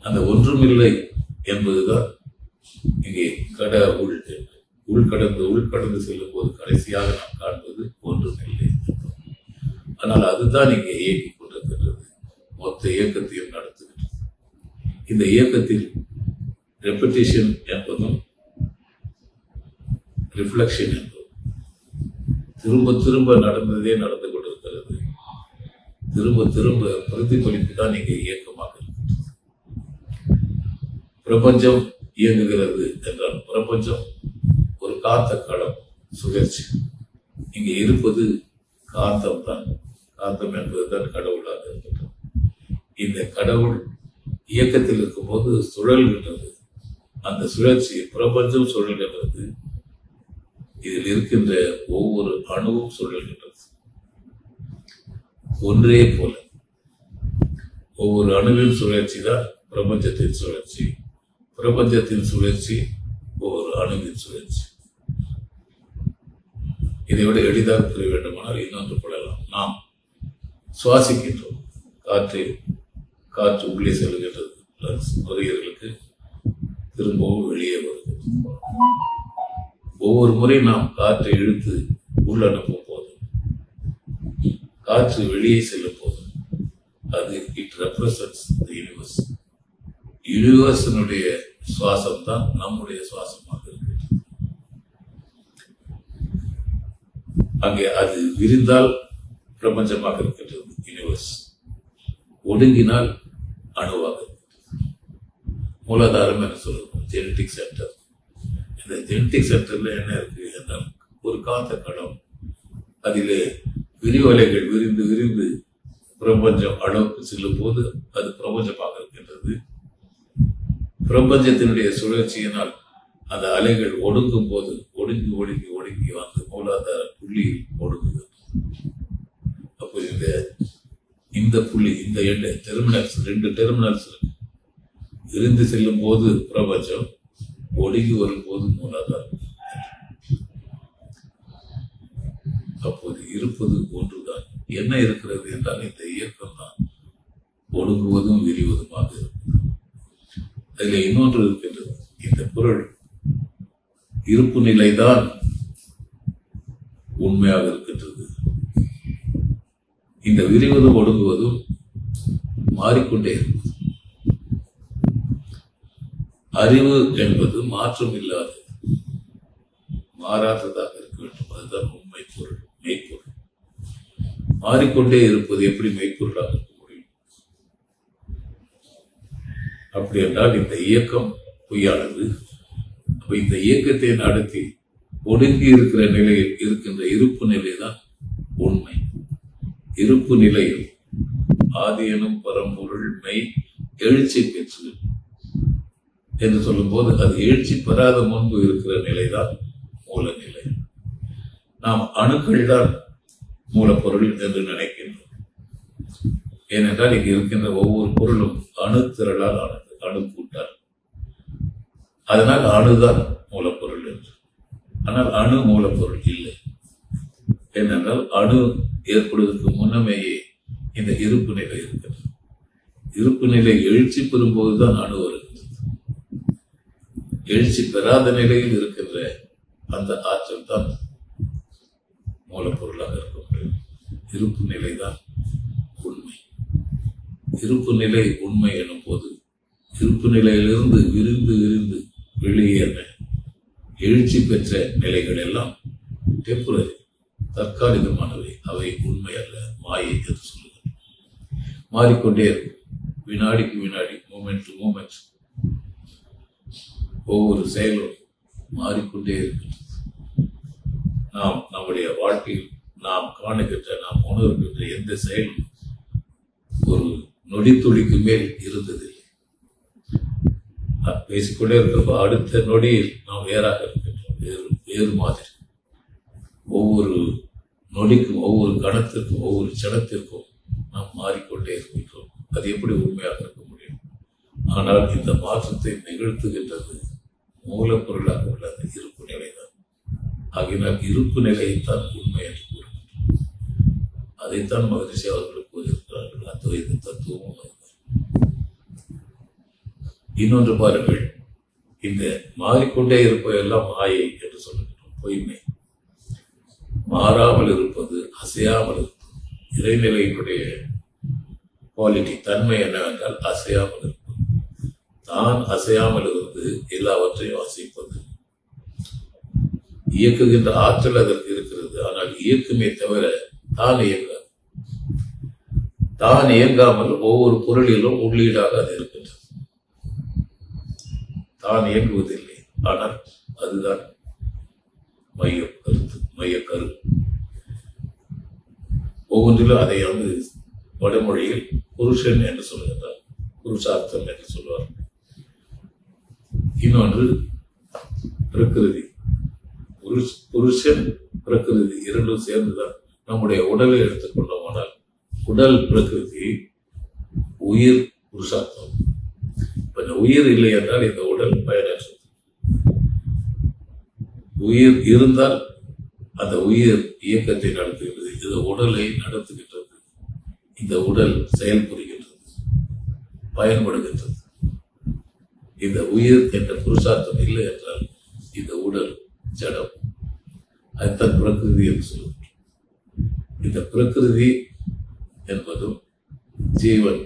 அந்த ஒன்றுமில்லை என்பதுதான் இங்கே உள்கடந்து செல்லும் போது கடைசியாக நாம் காண்பது ஒன்றுமில்லை. ஆனால் அதுதான் இங்கே இயக்கிக் கொண்டிருக்கின்றது, மொத்த இயக்கத்தையும் நடத்துகின்றது. இந்த இயக்கத்தில் ரெப்பிட்டிஷன் என்பதும் ரிஃப்ளெக்ஷன் என்பதும் திரும்ப திரும்ப நடந்ததே நடந்து கொண்டிருக்கிறது. திரும்ப திரும்ப பிரதிபலிப்பு தான் இங்கே இயக்கமாக இருக்கிறது. பிரபஞ்சம் இயங்குகிறது என்றால் பிரபஞ்சம் ஒரு காந்த களம், சுழற்சி. இங்கே இருப்பது காந்தம் தான். காந்தம் என்பதுதான் கடவுளாக இருக்கின்றது. இந்த கடவுள் இயக்கத்தில் இருக்கும்போது சுழல்கின்றது. அந்த சுழற்சி பிரபஞ்சம் சுழல்கின்றது. இதில் இருக்கின்ற ஒவ்வொரு அணுவும் சுழல்கின்றது. ஒன்றே போல ஒவ்வொரு அணுவின் சுழற்சி தான் பிரபஞ்சத்தின் சுழற்சி. பிரபஞ்சத்தின் சுழற்சி ஒவ்வொரு அணுவின் சுழற்சி. இதை விட எளிதாக புரிய வேண்டுமானால் இன்னொன்று கொள்ளலாம். நாம் சுவாசிக்கின்றோம். காற்று உள்ளே செல்கின்றது, நுரையீரலுக்கு திரும்பவும் வெளியே வருகிறது. ஒவ்வொரு முறை நாம் காற்றை இழுத்து உள்ளனுப்பும் போது, காற்று வெளியே செல்லும் போது அது இட் ரெப்ரசன்ட்ஸ் தி யூனிவர்ஸ். யூனிவர்ஸினுடைய சுவாசம் தான் நம்முடைய சுவாசமாக இருக்கிறது. அங்கே அது விரிந்தால் பிரபஞ்சமாக இருக்கின்றது யூனிவர்ஸ், ஒடுங்கினால் அணுவாக இருக்கிறது. மூலாதாரம் என்று சொல்லுவோம், ஜெனடிக் சென்டர். இந்த ஜெனடிக் சென்டர்ல என்ன இருக்கு என்றால் ஒரு காந்த களம். அதிலே விரிவலைகள் விரிந்து விரிந்து பிரபஞ்சம் அளவுக்கு செல்லும் போது அது பிரபஞ்சமாக இருக்கின்றது. பிரபஞ்சத்தினுடைய சுழற்சியினால் அந்த அலைகள் ஒடுங்கும் போது ஒடுங்கி ஒடுங்கி ஒடுங்கி வந்து மூலாதார புள்ளியில் ஒடுங்குகிறது. அப்போ இந்த புள்ளி, இந்த டெர்மினல்ஸ், 2 டெர்மினல்ஸ் விரிந்து செல்லும் போது பிரபஞ்சம், ஒடுங்கி வரும்போது மூலாதாரம். அப்போது இருப்பது ஒன்றுதான். என்ன இருக்கிறது என்றால் இந்த இயக்கம் தான் ஒடுங்குவதும் விரிவதுமாக இருக்கும். அதில் இன்னொன்று இருக்கின்றது. இந்த பொருள் இருப்பு நிலைதான் உண்மையாக இருக்கின்றது. இந்த விரிவதும் ஒடுங்குவதும் மாறிக்கொண்டே இருக்கும். அறிவு என்பது மாற்றம் இல்லாதது, மாறாததாக இருக்க வேண்டும். அதுதான் உண்மை பொருள், மெய்ப்பொருள். மாறிக்கொண்டே இருப்பது எப்படி மெய்ப்பொருளாக இருக்க முடியும்? அப்படி என்றால் இந்த இயக்கம் பொய்யானது. அப்ப இந்த இயக்கத்தை நடத்தி ஒடுங்கி இருக்கிற நிலையில் இருக்கின்ற இருப்பு நிலைதான் உண்மை. இருப்பு நிலையில் ஆதியனும் பரம்பொருள் மெய் எழுச்சி பெற்று என்று சொல்லும் போது அது எழுச்சி பெறாத முன்பு இருக்கிற நிலைதான் மூல நிலை. நாம் அணுக்கள் தான் மூலப்பொருள் என்று நினைக்கின்றோம். ஏனென்றால் இங்கு இருக்கின்ற ஒவ்வொரு பொருளும் அணு திரளால் ஆனது, அணு கூட்டால். அதனால் அணுதான் மூலப்பொருள் என்று. ஆனால் அணு மூலப்பொருள் இல்லை. ஏனென்றால் அணு ஏற்படுவதற்கு முன்னமேயே இந்த இருப்பு நிலை இருக்கிறது. இருப்பு நிலை எழுச்சி பெறும்போதுதான் அணு வருகிறது. எழுச்சி பெறாத நிலையில் இருக்கின்ற அந்த ஆற்றல் தான் மூலப்பொருளாக இருக்க முடியும். இருப்பு நிலைதான் உண்மை. இருப்பு நிலை உண்மை எனும் போது இருப்பு நிலையிலிருந்து விரிந்து விரிந்து வெளியேற எழுச்சி பெற்ற நிலைகள் எல்லாம் டெம்பரரி, தற்காலிகமானவை. அவை உண்மை அல்ல, மாயை என்று சொல்லுங்கள். மாறிக்கொண்டே இருக்கும். வினாடிக்கு வினாடி, மூமெண்ட் டு மூமெண்ட் ஒவ்வொரு செயலும் மாறிக்கொண்டே இருக்கிறது. நாம் நம்முடைய வாழ்க்கையில் நாம் காணுகின்ற, நாம் உணர்கின்ற எந்த செயலும் ஒரு நொடித்துளிக்கு மேல் இருந்ததில்லை. பேசிக்கொண்டே இருக்கிறப்ப அடுத்த நொடியில் நாம் வேறாக இருக்கின்றோம், வேறு மாதிரி. ஒவ்வொரு நொடிக்கும், ஒவ்வொரு கணத்திற்கும், ஒவ்வொரு சடத்திற்கும் நாம் மாறிக்கொண்டே இருக்கின்றோம். அது எப்படி உண்மையாக இருக்க முடியும்? ஆனால் இந்த மாற்றத்தை நிகழ்த்துகின்றது மூலப்பொருளாக உள்ள அந்த இருப்பு நிலைதான். ஆகினால் இருப்பு நிலையைத்தான் உண்மை என்று கூறுகின்றோம். அதைத்தான் மகரிஷி அவர்கள் கூறியிருக்கிறார்கள். அத்வைத தத்துவமும் அதுதான். இன்னொன்று பாருங்கள், இந்த மாறிக்கொண்டே இருப்பதெல்லாம் மாயை என்று சொல்லுகின்றோம், பொய்மை. மாறாமல் இருப்பது, அசையாமல் இருப்பது. இறைநிலையினுடைய குவாலிட்டி, தன்மை என்னவென்றால் அசையாமல் இருப்பது. தான் அசையாமல் இருந்து எல்லாவற்றையும் அசைப்பது. இயக்குகின்ற ஆற்றல் அதற்கு இருக்கிறது. ஆனால் இயக்குமே தவிர தான் இயங்காது. தான் இயங்காமல் ஒவ்வொரு பொருளிலும் உள்ளீடாக அது இருக்கின்றது. தான் இயங்குவதில்லை. ஆனால் அதுதான் மைய கருத்து, மையக்கரு. ஒவ்வொன்றிலும் அதை வந்து வடமொழியில் புருஷன் என்று சொல்லுகின்றார், புருஷார்த்தம் என்று சொல்வார். இன்னொன்று பிரகிருதி. புருஷன் பிரகிருதி இரண்டும் சேர்ந்துதான். நம்முடைய உடலை எடுத்துக்கொண்டோமானால் உடல் பிரகிருதி, உயிர் புருஷார்த்தம். உயிர் இல்லை என்றால் இந்த உடல் பயனற்றது. உயிர் இருந்தால் அந்த உயிர் இயக்கத்தை நடத்துகிறது. இந்த உடலை நடத்துகின்றது. இந்த உடல் செயல்புரிகின்றது, பயன்படுகின்றது. இந்த உயிர் என்ற புருஷார்த்தம் இல்லை என்றால் இந்த உடல் ஜடம். அதுதான் பிரகிருதி என்று சொல்லுவோம். இந்த பிரகிருதி என்பதும் ஜீவன்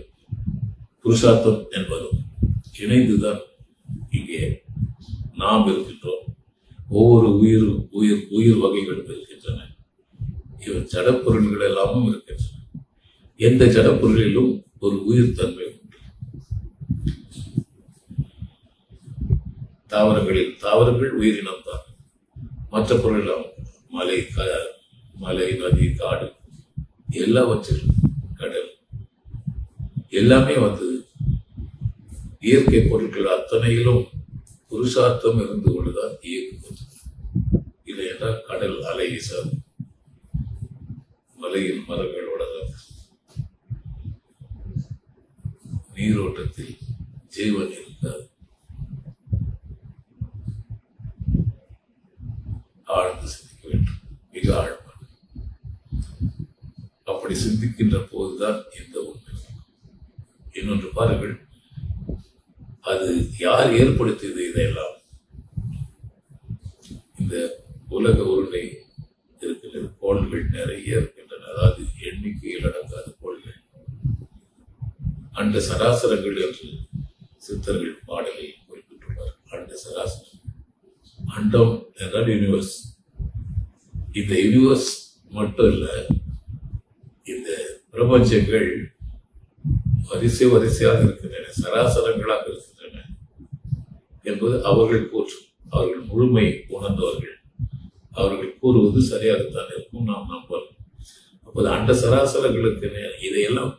புருஷார்த்தம் என்பதும் இணைந்துதான் இங்கே நாம் இருக்கின்றோம். ஒவ்வொரு உயிர் வகைகளும் இருக்கின்றன. இவன் ஜடப்பொருள்கள் எல்லாமும் இருக்கின்றன. எந்த ஜடப்பொருளிலும் ஒரு உயிர் தன்மை உண்டு. தாவரங்கள் உயிரினம் தான். மற்ற பொருள் மலை, நதி, காடு, எல்லாவற்றிலும் கடல், எல்லாமே வந்து இயற்கை பொருட்கள் அத்தனையிலும் புருஷார்த்தம் இருந்து கொண்டுதான் இயக்குகிறது. இல்லை என்றால் கடல் அலை வீசாது, மலையில் மரங்கள் வளராது, நீரோட்டத்தில் ஜீவன் இருக்காது. ஆழ்ந்து சிந்திக்க வேண்டும், மிக ஆழ்வாக. அப்படி சிந்திக்கின்ற போதுதான் இந்த உண்மை. இன்னொன்று பாருங்கள், அது யார் ஏற்படுத்தியது? இதையெல்லாம் இந்த உலக உருண்டை இருக்கின்றது. கோள்கள் நிறைய இருக்கின்றன. அதாவது எண்ணிக்கையில் அடங்காத கோள்கள். அண்ட சராசரங்கள் என்று சித்தர்கள் பாடலில் குறிப்பிட்டுள்ளார். அண்ட சராசரம், அண்டம் என்றால் யூனிவர்ஸ். இந்த யூனிவர்ஸ் மட்டும் இல்ல, இந்த பிரபஞ்சங்கள் வரிசையாக இருக்கின்றன, சராசரங்களாக இருக்கின்றன என்பது அவர்கள் கூற்று. அவர்கள் முழுமை உணர்ந்தவர்கள். அவர்கள் கூறுவது சரியாகத்தான் இருக்கும், நாம் நம்பலாம். அப்போது அண்ட சராசரங்களுக்கு இதையெல்லாம்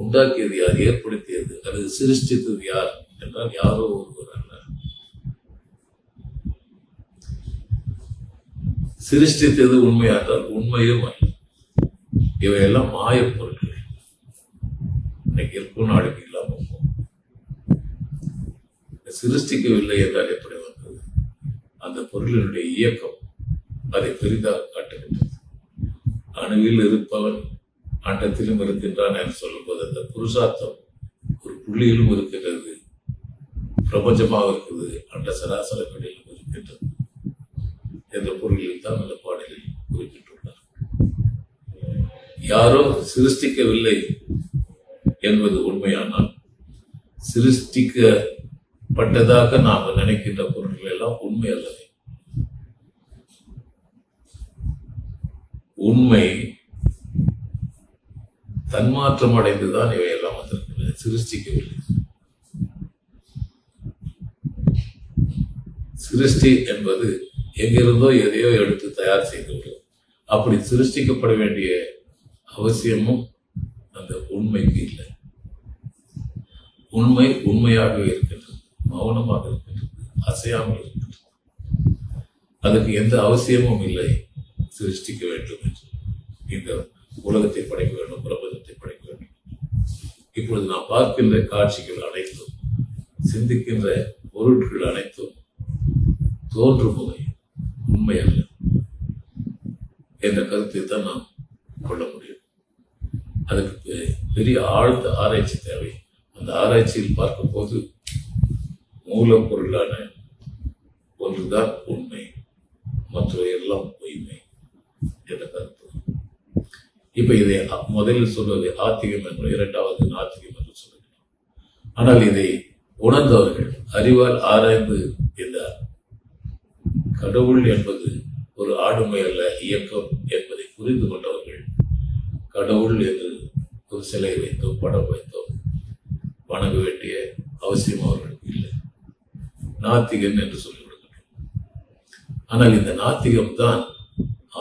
உண்டாக்கியது யார், ஏற்படுத்தியது அல்லது சிருஷ்டித்தது யார் என்றால் யாரோ ஒருவர் அல்ல. சிருஷ்டித்தது உண்மையானால் உண்மையும் அல்ல. இவையெல்லாம் மாயப் பொருட்கள். இன்னைக்கு இருக்கும், நாளைக்கு இல்லாமல் போகும். சிருஷ்டிக்கவில்லை என்றால் எப்படி வந்தது? அந்த பொருளினுடைய இயக்கம் அதை பெரிதாக காட்டுகின்றது. அணுவில் இருப்பவன் அண்டத்திலும் இருக்கின்றான் என்று சொல்லும்போது அந்த புருஷார்த்தம் ஒரு புள்ளியிலும் இருக்கின்றது, பிரபஞ்சமாக இருக்குது, அண்ட சராசரங்களிலும் இருக்கின்றது என்ற பொருளில் தான் அந்த பாடலில் குறிப்பிட்டுள்ளார். யாரோ சிருஷ்டிக்கவில்லை என்பது உண்மையானால் சிருஷ்டிக்கப்பட்டதாக நாம் நினைக்கின்ற பொருட்கள் எல்லாம் உண்மை அல்ல. உண்மை தன்மாற்றம் அடைந்துதான் இவையெல்லாம் வந்திருக்கின்றன, சிருஷ்டிக்கவில்லை. சிருஷ்டி என்பது எங்கிருந்தோ எதையோ எடுத்து தயார் செய்துள்ளது. அப்படி சிருஷ்டிக்கப்பட வேண்டிய அவசியமும் அந்த உண்மைக்கு இல்லை. உண்மை உண்மையாகவே இருக்கின்றது, மௌனமாக இருக்கின்றது, அசையாமல் இருக்கின்றது. அதுக்கு எந்த அவசியமும் இல்லை சிருஷ்டிக்க வேண்டும் என்று. இந்த உலகத்தை படைக்க வேண்டும், பிரபஞ்சத்தை படைக்க வேண்டும். இப்பொழுது நாம் பார்க்கின்ற காட்சிகள் அனைத்தும், சிந்திக்கின்ற பொருட்கள் அனைத்தும் தோன்றுமுறை, உண்மை அல்ல என்ற கருத்தை தான் நாம் கொள்ள முடியும். அதுக்கு பெரிய ஆழ்ந்த ஆராய்ச்சி தேவை. அந்த ஆராய்ச்சியில் பார்க்கும் போது மூலப்பொருளான ஒன்றுதான் உண்மை, மற்ற எல்லாம் பொய்மை என்ற கருத்து. இப்ப இதை முதலில் சொல்வது ஆத்திகம் என்று, இரண்டாவது நாத்திகம் என்று சொல்லுகிறோம். ஆனால் இதை உணர்ந்தவர்கள், அறிவால் ஆராய்ந்து இந்த கடவுள் என்பது ஒரு ஆளுமை அல்ல, இயக்கம் என்பதை புரிந்து கொண்டவர்கள் கடவுள் என்று ஒரு சிலை வைத்தோ படம் வைத்தோ வணங்க வேண்டிய அவசியம் அவர்களுக்கு இல்லை. நாத்திகன் என்று சொல்லிவிடுகிறோம். ஆனால் இந்த நாத்திகம் தான்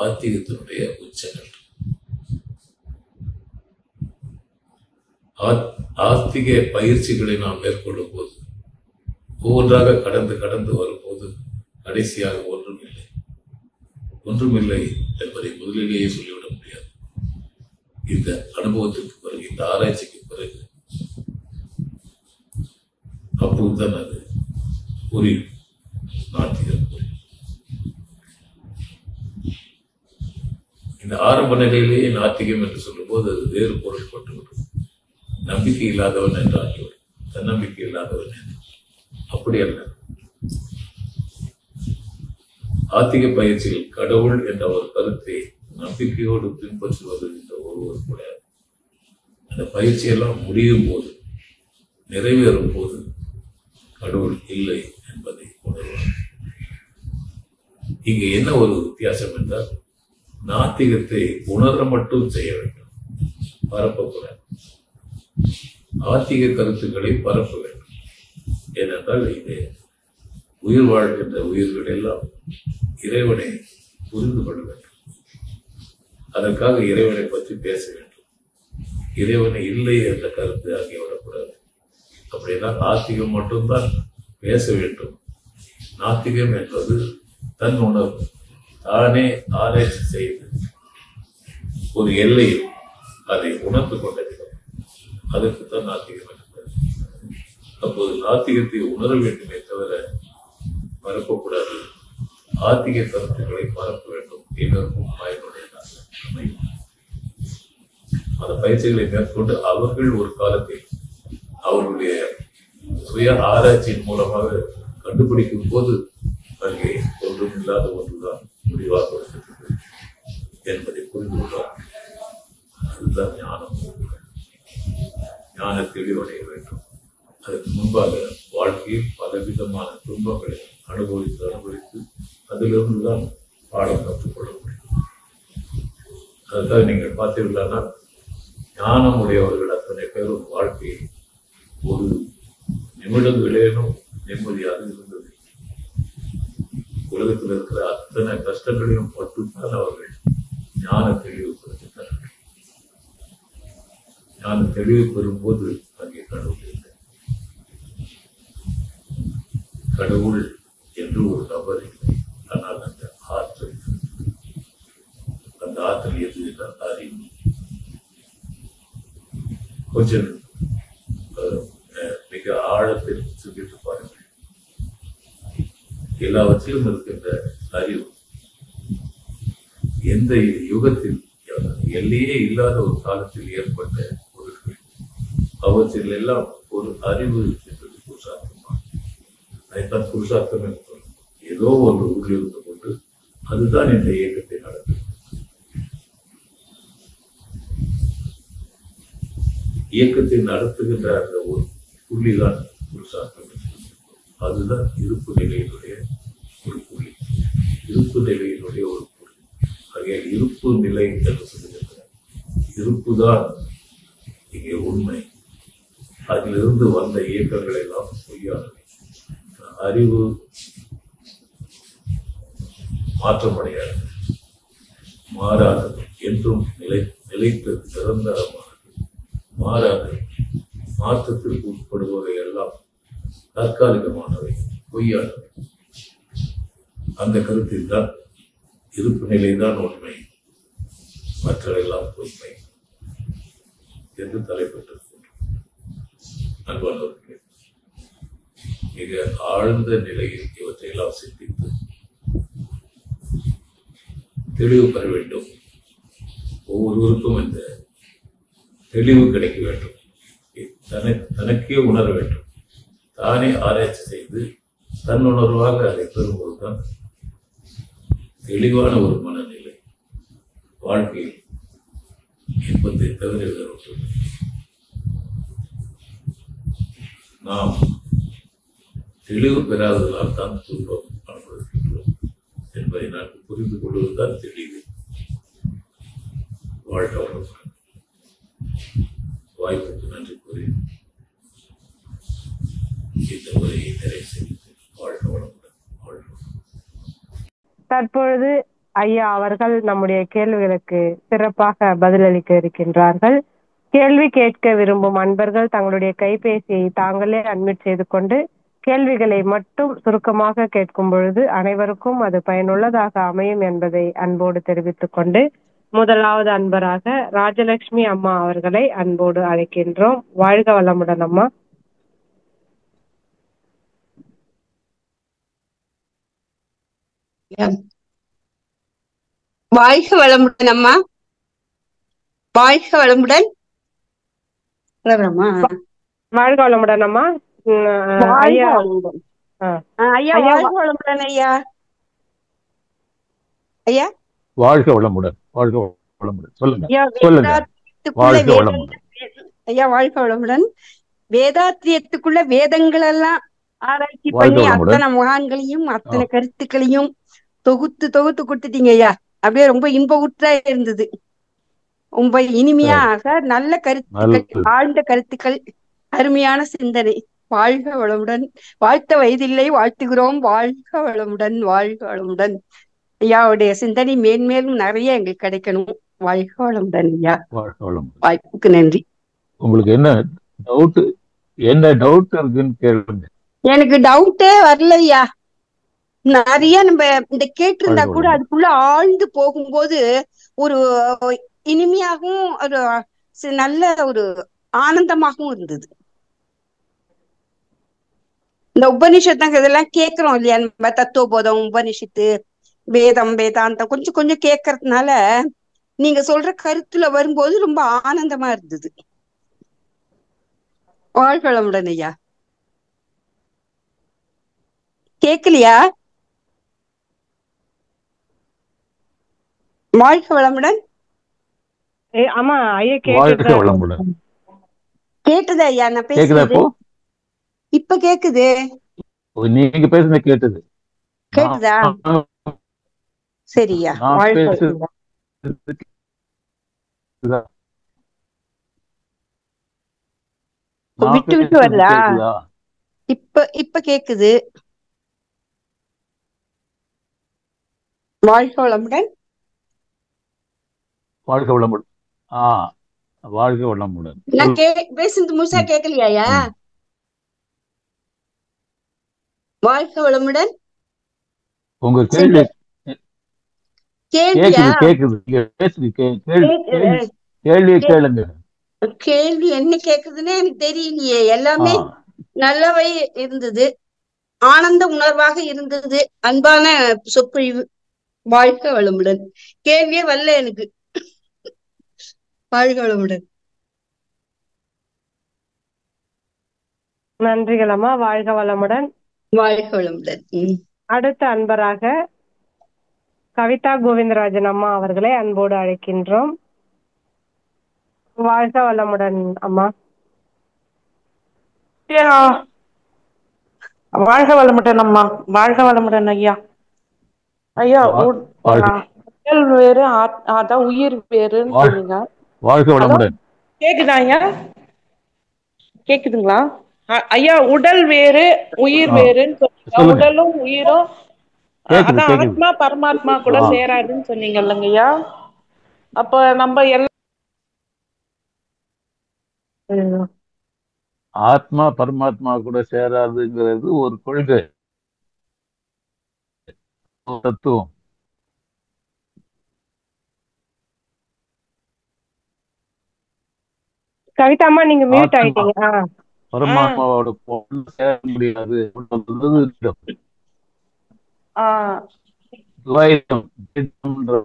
ஆத்திகத்தினுடைய உச்சங்கள். ஆத்திக பயிற்சிகளை நாம் மேற்கொள்ளும் போது, ஒவ்வொன்றாக கடந்து கடந்து வரும்போது கடைசியாக ஒன்றுமில்லை என்பதை முதலிலேயே சொல்லிவிட முடியாது. இந்த அனுபவத்திற்கு பிறகு, இந்த ஆராய்ச்சிக்கு பிறகு அப்போதுதான் அது புரியும். நாத்திகம் புரியும். இந்த ஆரம்ப நிலையிலேயே நாத்திகம் என்று சொல்லும் போது அது வேறு பொருள் பட்டுவிடும். நம்பிக்கை இல்லாதவன் என்று ஆகிவிடும், தன்னம்பிக்கை இல்லாதவன் என்று. அப்படி அல்ல. ஆத்திக பயிற்சியில் கடவுள் என்ற ஒரு கருத்தை நம்பிக்கையோடு பின்பற்றுவது என்ற ஒருவர் கூட அந்த பயிற்சியெல்லாம் முடியும் போது, நிறைவேறும் போது கடவுள் இல்லை என்பதை உணர்வார். இங்கு என்ன ஒரு வித்தியாசம் என்றால், நாத்திகத்தை உணர மட்டும் செய்ய வேண்டும், பரப்பக்கூடாது. ஆத்திக கருத்துக்களை பரப்ப வேண்டும். ஏனென்றால் இது உயிர் வாழ்கின்ற உயிர்கள் எல்லாம் இறைவனை புரிந்து கொள்ள வேண்டும். அதற்காக இறைவனை பற்றி பேச வேண்டும். இறைவனை இல்லை என்ற கருத்து அங்கே வரக்கூடாது. அப்படின்னா நாத்திகம் மட்டும்தான் பேச வேண்டும். நாத்திகம் என்பது தன் உணர்வு, தானே ஆராய்ச்சி செய்து ஒரு எல்லையில் அதை உணர்ந்து கொண்ட விதம், அதற்குத்தான் நாத்திகம் இருக்கிறது. அப்போது நாத்திகத்தை உணர வேண்டுமே தவிர பரப்பக்கூடாது. ஆத்திக கருத்துக்களை பரப்ப வேண்டும். எதற்கும் பயனுடையதாக அமையும். அந்த பயிற்சிகளை மேற்கொண்டு அவர்கள் ஒரு காலத்தில் அவர்களுடைய சுய ஆராய்ச்சியின் மூலமாக கண்டுபிடிக்கும் போது அங்கே ஒன்றும் இல்லாத ஒன்றுதான் முடிவாக இருக்கிறது என்பதை புரிந்து கொள்வார். அதுதான் ஞானம். ஞான தெளிவடைய வேண்டும். அதற்கு முன்பாக வாழ்க்கையில் பலவிதமான துன்பங்களை அனுபவித்து அதிலிருந்துதான் பாடம் கற்றுக்கொள்ள முடியும். அதுக்காக நீங்கள் பார்த்தீர்களானா, ஞானம் உடையவர்கள் அத்தனை பேரும் வாழ்க்கையில் ஒரு நிமிடம் விளையனும் நிம்மதியாக இருந்தது. உலகத்தில் இருக்கிற அத்தனை கஷ்டங்களையும் மட்டும்தான் அவர்கள் ஞான தெளிவு பெறுகிறார்கள். ஞான தெளிவு பெறும்போது அங்கே கடவுள் இல்லை. கடவுள் என்று ஒரு நபர் இல்லை. ஆனால் அந்த ஆற்றல், அந்த ஆற்றல் எது என்றால் அறிவு. கொஞ்சம் மிக ஆழத்தில் சிந்தித்து பாருங்கள். எல்லாவற்றிலும் இருக்கின்ற அறிவு எந்த யுகத்தில், எல்லையே இல்லாத ஒரு காலத்தில் ஏற்பட்ட பொருட்கள், அவற்றில் எல்லாம் ஒரு அறிவு என்பது புருஷார்த்தமாக. அதைத்தான் புருஷார்த்தம் என்று சொல்லும். ஏதோ ஒரு உள்ளிருந்து கொண்டு அதுதான் இந்த இயக்கத்தை நடத்தும். இயக்கத்தை நடத்துகின்ற அந்த ஒரு புள்ளிதான் புருஷார்த்தம். அதுதான் இருப்பு நிலையினுடைய ஒரு புள்ளி, இருப்பு நிலையினுடைய ஒரு புள்ளி. ஆகிய இருப்பு நிலை என்று சொல்லுகின்ற இருப்புதான் இங்கே உண்மை. அதிலிருந்து வந்த இயக்கங்கள் எல்லாம் பொய்யானவை. அறிவு மாற்றமடையாது, மாறாதது, என்றும் நிலைத்தது, நிரந்தரமானது, மாறாதது. மாற்றத்திற்கு உட்படுபவை எல்லாம் தற்காலிகமானவை, பொய்யானவை. அந்த கருத்தில் தான் இருப்பு நிலைதான் உண்மை, மற்றவெல்லாம் பொய்மை என்று தலைப்பட்டிருக்கின்றோம். அன்பானவர்களே, மிக ஆழ்ந்த நிலையில் இவற்றையெல்லாம் சிந்தித்து தெளிவு பெற வேண்டும். ஒவ்வொருவருக்கும் இந்த தெளிவு கிடைக்க வேண்டும். தனக்கே உணர வேண்டும். தானே ஆராய்ச்சி செய்து தன்னுணர்வாக அதை பெறும்போதுதான் தெளிவான ஒரு மனநிலை வாழ்க்கையில் இன்பத்தை தவிர வேண்டும். நாம் தெளிவு பெறாததால் தான் துன்பம் அனுபவிக்கின்றோம் என்பதை நான் புரிந்து கொள்வதுதான் தெளிவு. வாழ்க வளமுடன். வாய்ப்புக்கு நன்றி கூறி இந்த முறையை நிறைவு செய்து வாழ்க வளமுடன். தற்பொழுது ஐயா அவர்கள் நம்முடைய கேள்விகளுக்கு சிறப்பாக பதிலளிக்க இருக்கின்றார்கள். கேள்வி கேட்க விரும்பும் அன்பர்கள் தங்களுடைய கைபேசியை தாங்களே அட்மிட் செய்து கொண்டு கேள்விகளை மட்டும் சுருக்கமாக கேட்கும் பொழுது அனைவருக்கும் அது பயனுள்ளதாக அமையும் என்பதை அன்போடு தெரிவித்துக் கொண்டு, முதலாவது அன்பராக ராஜலட்சுமி அம்மா அவர்களை அன்போடு அழைக்கின்றோம். வாழ்க வளமுடன் அம்மா. வாழ்க வளமுடன் அம்மா. வாழ்க வளமுடன். வாழ்க வளமுடன் அம்மா. ஐயா ஐயா வாழ்க வளமுடன் ஐயா. ஐயா வாழ்க வளமுடன். வாழ்க வளமுடன். சொல்லுங்க. ஐயா வாழ்க வளமுடன். வேதாத்திரியத்துக்குள்ள வேதங்கள் எல்லாம் ஆராய்ச்சி பண்ணி அத்தனை மகான்களையும் அத்தனை கருத்துக்களையும் தொகுத்து தொகுத்து கொடுத்துட்டீங்க ஐயா. அப்படியே ரொம்ப இன்ப ஊற்றா இருந்தது. ரொம்ப இனிமையாக நல்ல கருத்துக்கள், ஆழ்ந்த கருத்துக்கள், அருமையான சிந்தனை. வாழ்க வளமுடன். வாழ்த்த வயதில்லை, வாழ்த்துகிறோம். வாழ்க வளமுடன். வாழ்க வளமுடன். ஐயாவுடைய சிந்தனை மேன்மேலும் நிறைய எங்களுக்கு கிடைக்கணும். வாழ்க வளமுடன் ஐயா. வாய்ப்புக்கு நன்றி. உங்களுக்கு என்ன டவுட் இருக்குன்னு கேளுங்க. எனக்கு டவுட்டே வரலையா. நிறைய நம்ம இந்த கேட்டிருந்தா கூட அதுக்குள்ள ஆழ்ந்து போகும்போது ஒரு இனிமையாகவும் ஒரு நல்ல ஒரு ஆனந்தமாகவும் இருந்தது. இந்த உபனிஷத்துங்க இதெல்லாம் கேட்கிறோம் இல்லையா, நம்ம தத்துவபோதம், உபனிஷத்து, வேதம், வேதாந்தம் கொஞ்சம் கொஞ்சம் கேட்கறதுனால நீங்க சொல்ற கருத்துல வரும்போது ரொம்ப ஆனந்தமா இருந்தது. வாழ்க வளமுடன் ஐயா. கேக்கலையா? வாழ்க வளமுடன். ஆமா ஐயா கேக்குது. கேட்டுதா ஐயா நான் பேசுறது? இப்ப கேக்குது. நீங்க பேசுறது கேட்டுது. கேக்குதா? சரியா. விட்டு விட்டு வரலா? இப்ப கேக்குது. வாழ்க வளமுடன். வாழ்க வளமுடன். வாழ்க வளமுடன். நான் பேசுறது முழுசா கேட்கலையா? வாழ்க வளமுடன். உங்க கேள்வி கேக்குது. கேள்வியை கேளுங்க. கேள்வி என்ன கேக்குதுன்னு எனக்கு தெரியலையே. எல்லாமே நல்லவை இருந்தது, ஆனந்த உணர்வாக இருந்தது, அன்பான சொற்பொழிவு. வாழ்க வளமுடன். கேள்வியே வரல எனக்கு. வாழ்க வளமுடன். நன்றிகள் அம்மா. வாழ்க வளமுடன். வாழ்க வளமுடன். அடுத்த அன்பராக கவிதா கோவிந்தராஜன் அம்மா அவர்களை அன்போடு அழைக்கின்றோம். வாழ்க வளமுடன் அம்மா. வாழ்க வளமுடன் அம்மா. வாழ்க வளமுடன் ஐயா. ஐயா உடல் வேறு அதான் உயிர் வேறுன்னு சொன்னீங்க. வாழ்க வளமுடன். கேக்குதா ஐயா? கேக்குதுங்களா ஐயா? உடல் வேறு உயிர் வேறுன்னு சொன்னீங்க. உடலும் உயிரும் அதான் ஆத்மா பரமாத்மா கூட சேராதுன்னு சொன்னீங்க இல்லைங்கய்யா? அப்ப நம்ம ஆத்மா பரமாத்மா கூட சேராதுங்கிறது ஒரு கொள்கை, தத்துவம். கவிதாமா நீங்க மியூட் ஆயிட்டீங்க. பரமாத்மாவோட ஒண்ணு சேர முடியாது. ஆஹ் துவைதம், துவைதம்ன்ற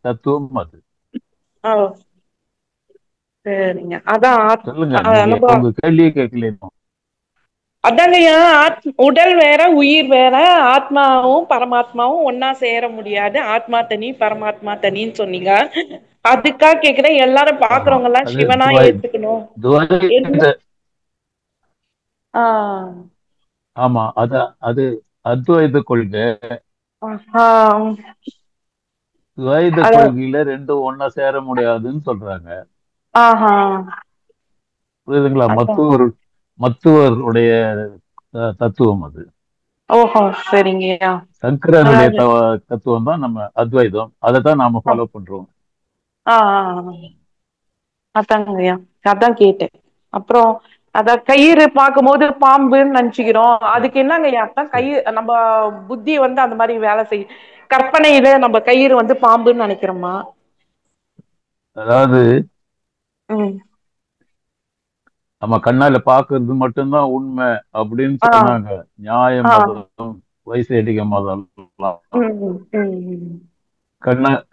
தத்துவம் அது. ஓ சரிங்க. அதான் சொல்லுங்க, நீங்க அனுபவம். உங்க கேள்வியே கேட்கலையா? அதாங்கய்யா, உடல் வேற உயிர் வேற, ஆத்மாவும் பரமாத்மாவும் ஒன்னா சேர முடியாது. ஆத்மா தனி பரமாத்மா தனின்னு சொன்னீங்க. அதுக்காக கேக்குறேன், எல்லாரும் ஆமா, பாக்குறவங்க எல்லாம் அது சிவனா ஏத்துக்கணும் என்ன? துவைத. ஆஹ் ஆமா, அது அத்வைத கொள்கை. ஆஹ் துவைத அத கொள்கையில ரெண்டும் ஒன்னா சேர முடியாதுன்னு சொல்றாங்க. ஆஹா புரியுதுங்களா? அதான். மத்துவருடைய தத்துவம் அது. ஓஹோ சரிங்கய்யா. சங்கரருடைய அதாவது தத்துவம் தான் நம்ம அத்வைதம். அதை தான் நாம ஃபாலோ பண்றோம். அதாங்கய்யா, அதான் கேட்டேன். அப்புறம் அதான் கயிறு பார்க்கும்போது பாம்புன்னு நினைச்சுக்கிறோம். அதுக்கு என்னங்கய்யா அர்த்தம்? சரி, நம்ம புத்தி வந்து அந்த மாதிரி வேலை செய்ய, கற்பனையில நம்ம கயிறு வந்து பாம்புன்னு நினைக்கிறோமா? அதாவது ம். நம்ம கண்ணால பாக்குறது மட்டும்தான் உண்மை அப்படின்னு ஆ சொன்னாங்க நியாய ஆ மதம், வைசேடிக மதம் எல்லாம். ம் ம்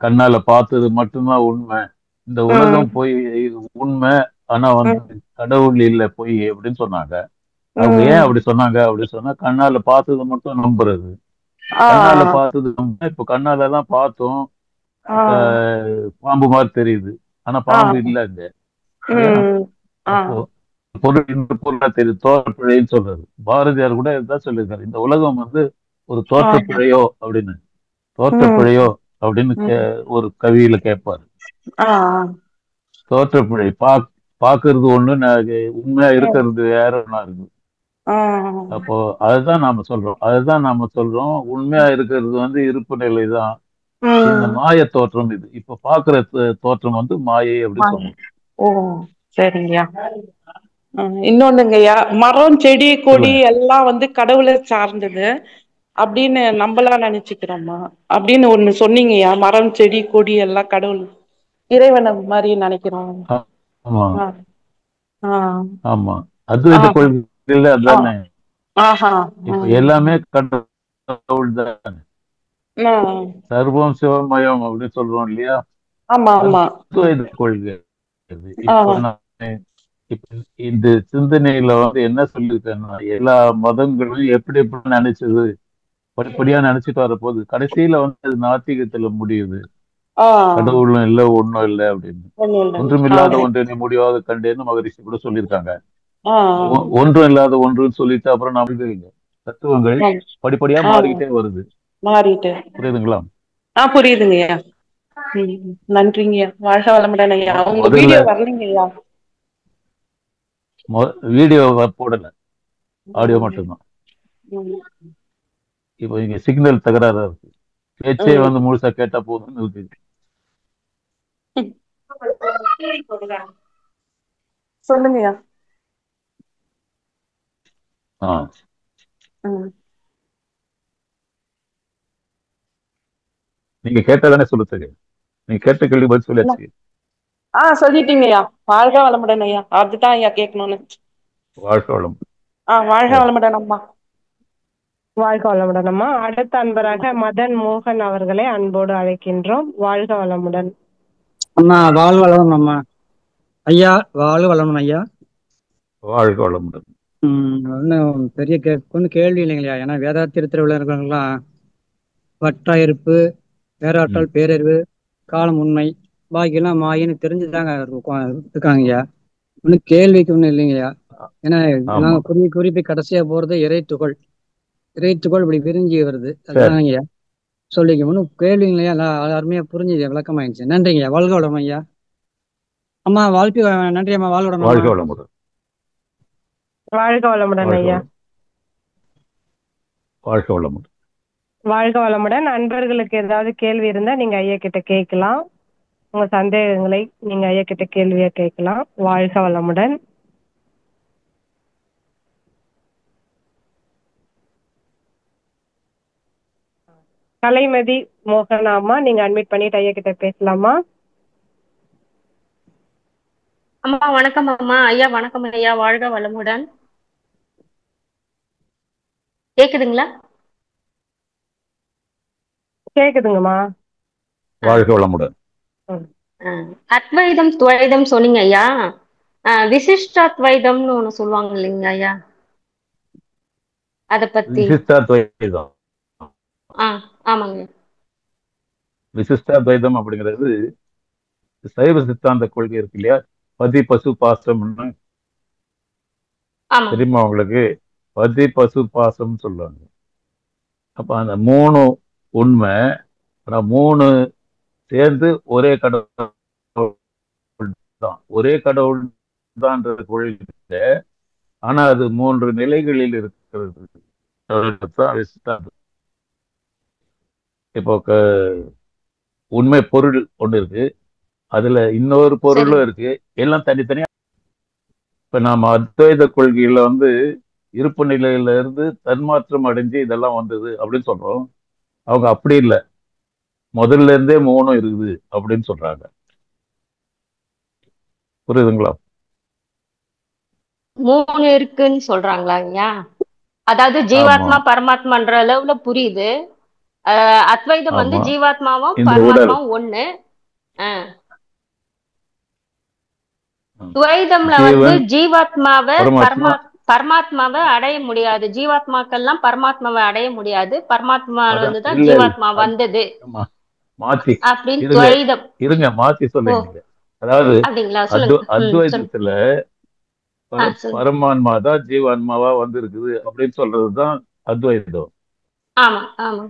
கண்ணால பார்த்தது மட்டும்தான் உண்மை, இந்த ம் உலகம் போய் இது உண்மை, ஆனா வந்து ம் கடவுள் இல்ல பொய் அப்படின்னு சொன்னாங்க. அவங்க ஏன் ம் அப்படி சொன்னாங்க அப்படின்னு சொன்னா, கண்ணால பார்த்தது மட்டும் நம்புறது. ஆ கண்ணால பார்த்தது இப்ப கண்ணால எல்லாம் பார்த்தோம், ஆ பாம்பு மாதிரி தெரியுது, ஆனா ஆ பாம்பு இல்ல அங்க, இல்லையா? ம் ஆ அப்போ பொருள் இந்த பொருளா தெரியுது, தோற்றப்பிழைன்னு சொல்றாரு. பாரதியார் கூட இதுதான் சொல்லியிருக்காரு, இந்த உலகம் வந்து ஒரு ஆ தோற்றப்பிழையோ அப்படின்னு. ம் தோற்றப்பிழையோ அப்படின்னு ம் ஒரு கவியில கேட்பாரு. ஆ தோற்றப்பிழை பாக்குறது ஒண்ணு, உண்மையா இருக்கிறது வேற ஒண்ணா இருக்கு. ஆ அப்போ அதுதான் நாம சொல்றோம் உண்மையா இருக்கிறது வந்து இருப்பு நிலை தான். இந்த ம் மாய தோற்றம் இது, இப்ப பாக்குற தோற்றம் வந்து மாயை அப்படின்னு சொல்றோம். ஓ சரிங்கய்யா. இன்னொன்னுங்கய்யா, மரம் செடி கொடி சொல்லுங்க. எல்லாம் வந்து கடவுளை சார்ந்தது அப்படின்னு நம்மளா நினைச்சுக்கிறோமா? அப்படின்னு ஒண்ணு சொன்னீங்கய்யா, மரம் செடி கொடி எல்லாம் கடவுள் இறைவனை மாதிரி நினைக்கிறோம். ஆமா, ஆ ஆ ஆமா, ஆ அத்வைத கொள்கையில ஆ அதானே. ஆஹா இப்ப எல்லாமே கடவுள் தான், ஆ சர்வம் சிவமயம் அப்படின்னு சொல்றோம் இல்லையா? ஆமா ஆமா அத்வைத கொள்கை அது. ஆ இப்ப நான் இப்ப இந்த சிந்தனையில வந்து என்ன சொல்லியிருக்கேன்னா, எல்லா மதங்களும் எப்படி எப்படி நினைச்சது, படிப்படியா நினைச்சிட்டு வரப்போகுது, கடைசியில வந்து அது நாத்திகத்துல முடியுது. ஆ கடவுளும் இல்லை ஒண்ணும் இல்லை அப்படின்னு. ஒண்ணும் இல்லைங்க. ஒன்றுமில்லாத ஒன்றினை முடிவாக கண்டேன்னு மகரிஷி கூட சொல்லியிருக்காங்க. ஆ ஒன்றும் இல்லாத ஒன்றுன்னு சொல்லிட்டு அப்புறம் நம்ம தத்துவங்கள் ஆ படிப்படியா ஆ மாறிக்கிட்டே வருது. மாறிட்டு. புரியுதுங்களா? புரியுதுங்கய்யா. நன்றிங்கய்யா, வாழ்க வளமுடன் ஐயா. உங்க முதல்ல வீடியோ வரலைங்கய்யா. வீடியோ போடல, ஆடியோ ம் மட்டும்தான். ம் இப்போ இங்க சிக்னல் தகராறா இருக்கு, பேச்சே ம் வந்து முழுசா கேட்டா போதும்னு இருக்கு. சொல்லுங்கய்யா. ஆ, ம் நீங்க கேட்டதானே சொல்லுங்க, நீங்க கேட்ட கேள்வி பதில் சொல்லியாச்சு. சொல்லிட்டீங்கய்யா. வாழ்க வளமுடன் ஐயா, அதுதான் ஐயா கேட்கணும்னு. வாழ்க்கை வளம். வாழ்க வளமுடன் அம்மா. வாழ்க வளமுடன் அம்மா. அடுத்த அன்பராக மதன் மோகன் அவர்களை அன்போடு அழைக்கின்றோம். வாழ்க வளமுடன் அம்மா. வாழ்க வளமுடன் அம்மா. ஐயா வாழ்க வளமுடன் ஐயா. வாழ்க வளமுடன். ஒன்றும் பெரிய ஒன்றும் கேள்வி இல்லைங்கய்யா. ஏன்னா வேதாத்திரத்தில் உள்ளவர்கள்லாம் வட்டாயிருப்பு, பேராற்றல், பேரறிவு, காலம், உண்மை, பாக்கியெல்லாம் மாயின்னு தெரிஞ்சுதாங்க இருக்காங்கய்யா. ஒன்றும் கேள்விக்கு ஒன்றும் இல்லைங்கய்யா. ஏன்னா நாங்கள் குறிப்பி கடைசியா போறது இறைத்துகள். இறைத்துகள் இப்படி விரிஞ்சி வருது, அதுதாங்கய்யா சொல்லிக்க. ஒன்றும் கேள்விங்களையா அருமையா புரிஞ்சுது, விளக்கமாயிடுச்சு. நன்றிங்கய்யா. வாழ்க வளம் ஐயா. அம்மா வாழ்க்கை நன்றி அம்மா. வாழ்க வளம். வாழ்க வளமுடன். வாழ்க வளமுடன் ஐயா. வாழ்க வளமுடன். வாழ்க வளமுடன். நண்பர்களுக்கு ஏதாவது கேள்வி இருந்தா நீங்க ஐயா கிட்ட கேட்கலாம். உங்க சந்தேகங்களை நீங்க ஐயா கிட்ட கேள்வியா கேட்கலாம். வாழ்க வளமுடன். கலைமதி மோகனாமா, நீங்க அட்மிட் பண்ணிட்டு ஐயா கிட்ட பேசலாமா? அம்மா வணக்கம் அம்மா. ஐயா வணக்கம் ஐயா. வாழ்க வளமுடன். கேக்குதுங்களா? கேக்குதுங்கம்மா. வாழ்க வளமுடன். அத்வைதம் துவைதம் சொன்னீங்க ஐயா. விசிஷ்டாத்வைதம்னு ஒண்ணு சொல்லுவாங்க இல்லைங்க ஐயா, அத பத்தி. விசிஷ்டாத்வைதம் ஆமாங்க. விசிஷ்டாத்வைதம் அப்படிங்கிறது சைவ சித்தாந்த கொள்கை இருக்கு இல்லையா, பதி பசு பாசம்னு தெரியுமா உங்களுக்கு? பதி பசு பாசம் சொல்லுவாங்க. அப்ப அந்த 3 உண்மை, ஆனா 3 சேர்ந்து ஒரே கடவுள் தான், ஒரே கடவுள் தான் கொள்கை. ஆனா அது 3 நிலைகளில் இருக்கிறது. இப்போ உண்மை பொருள் ஒண்ணு இருக்கு, அதுல இன்னொரு பொருளும் இருக்கு, எல்லாம் தனித்தனியா. இப்ப நாம அத்வைத கொள்கையில இருப்பு நிலையில இருந்து தன்மாற்றம் அடைஞ்சு இதெல்லாம் வந்தது அப்படின்னு சொல்றோம். அவங்க அப்படி இல்லை, முதல்ல இருந்தே 3 இருக்குது அப்படின்னு சொல்றாங்க. புரியுதுங்களா? 3 இருக்குன்னு சொல்றாங்களா ஐயா? அதாவது ஜீவாத்மா பரமாத்மான்ற அளவுல புரியுது. அத்வைதம் ஜீவாத்மாவும் பரமாத்மாவும் ஒண்ணு. துவைதம்ல ஜீவாத்மாவை பரமாத்மாவை அடைய முடியாது. ஜீவாத்மாக்கள்லாம் பரமாத்மாவை அடைய முடியாது. பரமாத்மா தான் ஜீவாத்மா வந்தது அப்படின்னு துவைதம். இருங்க, மாத்தி சொல்லுங்க. அதாவது அத்வைதத்துல பரமாத்மா தான் ஜீவாத்மாவா வந்திருக்குது அப்படின்னு சொல்றதுதான் அத்வைதம். ஆமா ஆமா.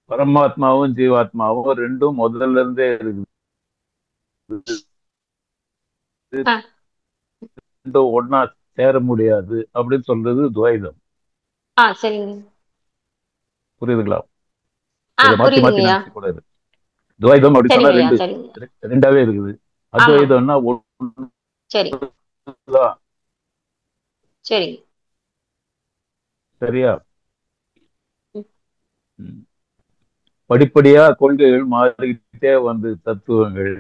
பரமாத்மாவும் ஜீவாத்மாவும் ரெண்டும் முதல்ல இருந்தே இருக்குது, ரெண்டும் ஒன்னா சேர முடியாது அப்படின்னு சொல்றது துவைதம். புரியுதுங்களா? மாத்தி மாத்தி நினைச்சு கூடாது. துவைதம் அப்படி சொன்னா ரெண்டாவே இருக்குது. அத்வைதம்னா சரியா? படிப்படியா கொள்கைகள் மாறிக்கிட்டே தத்துவங்கள்,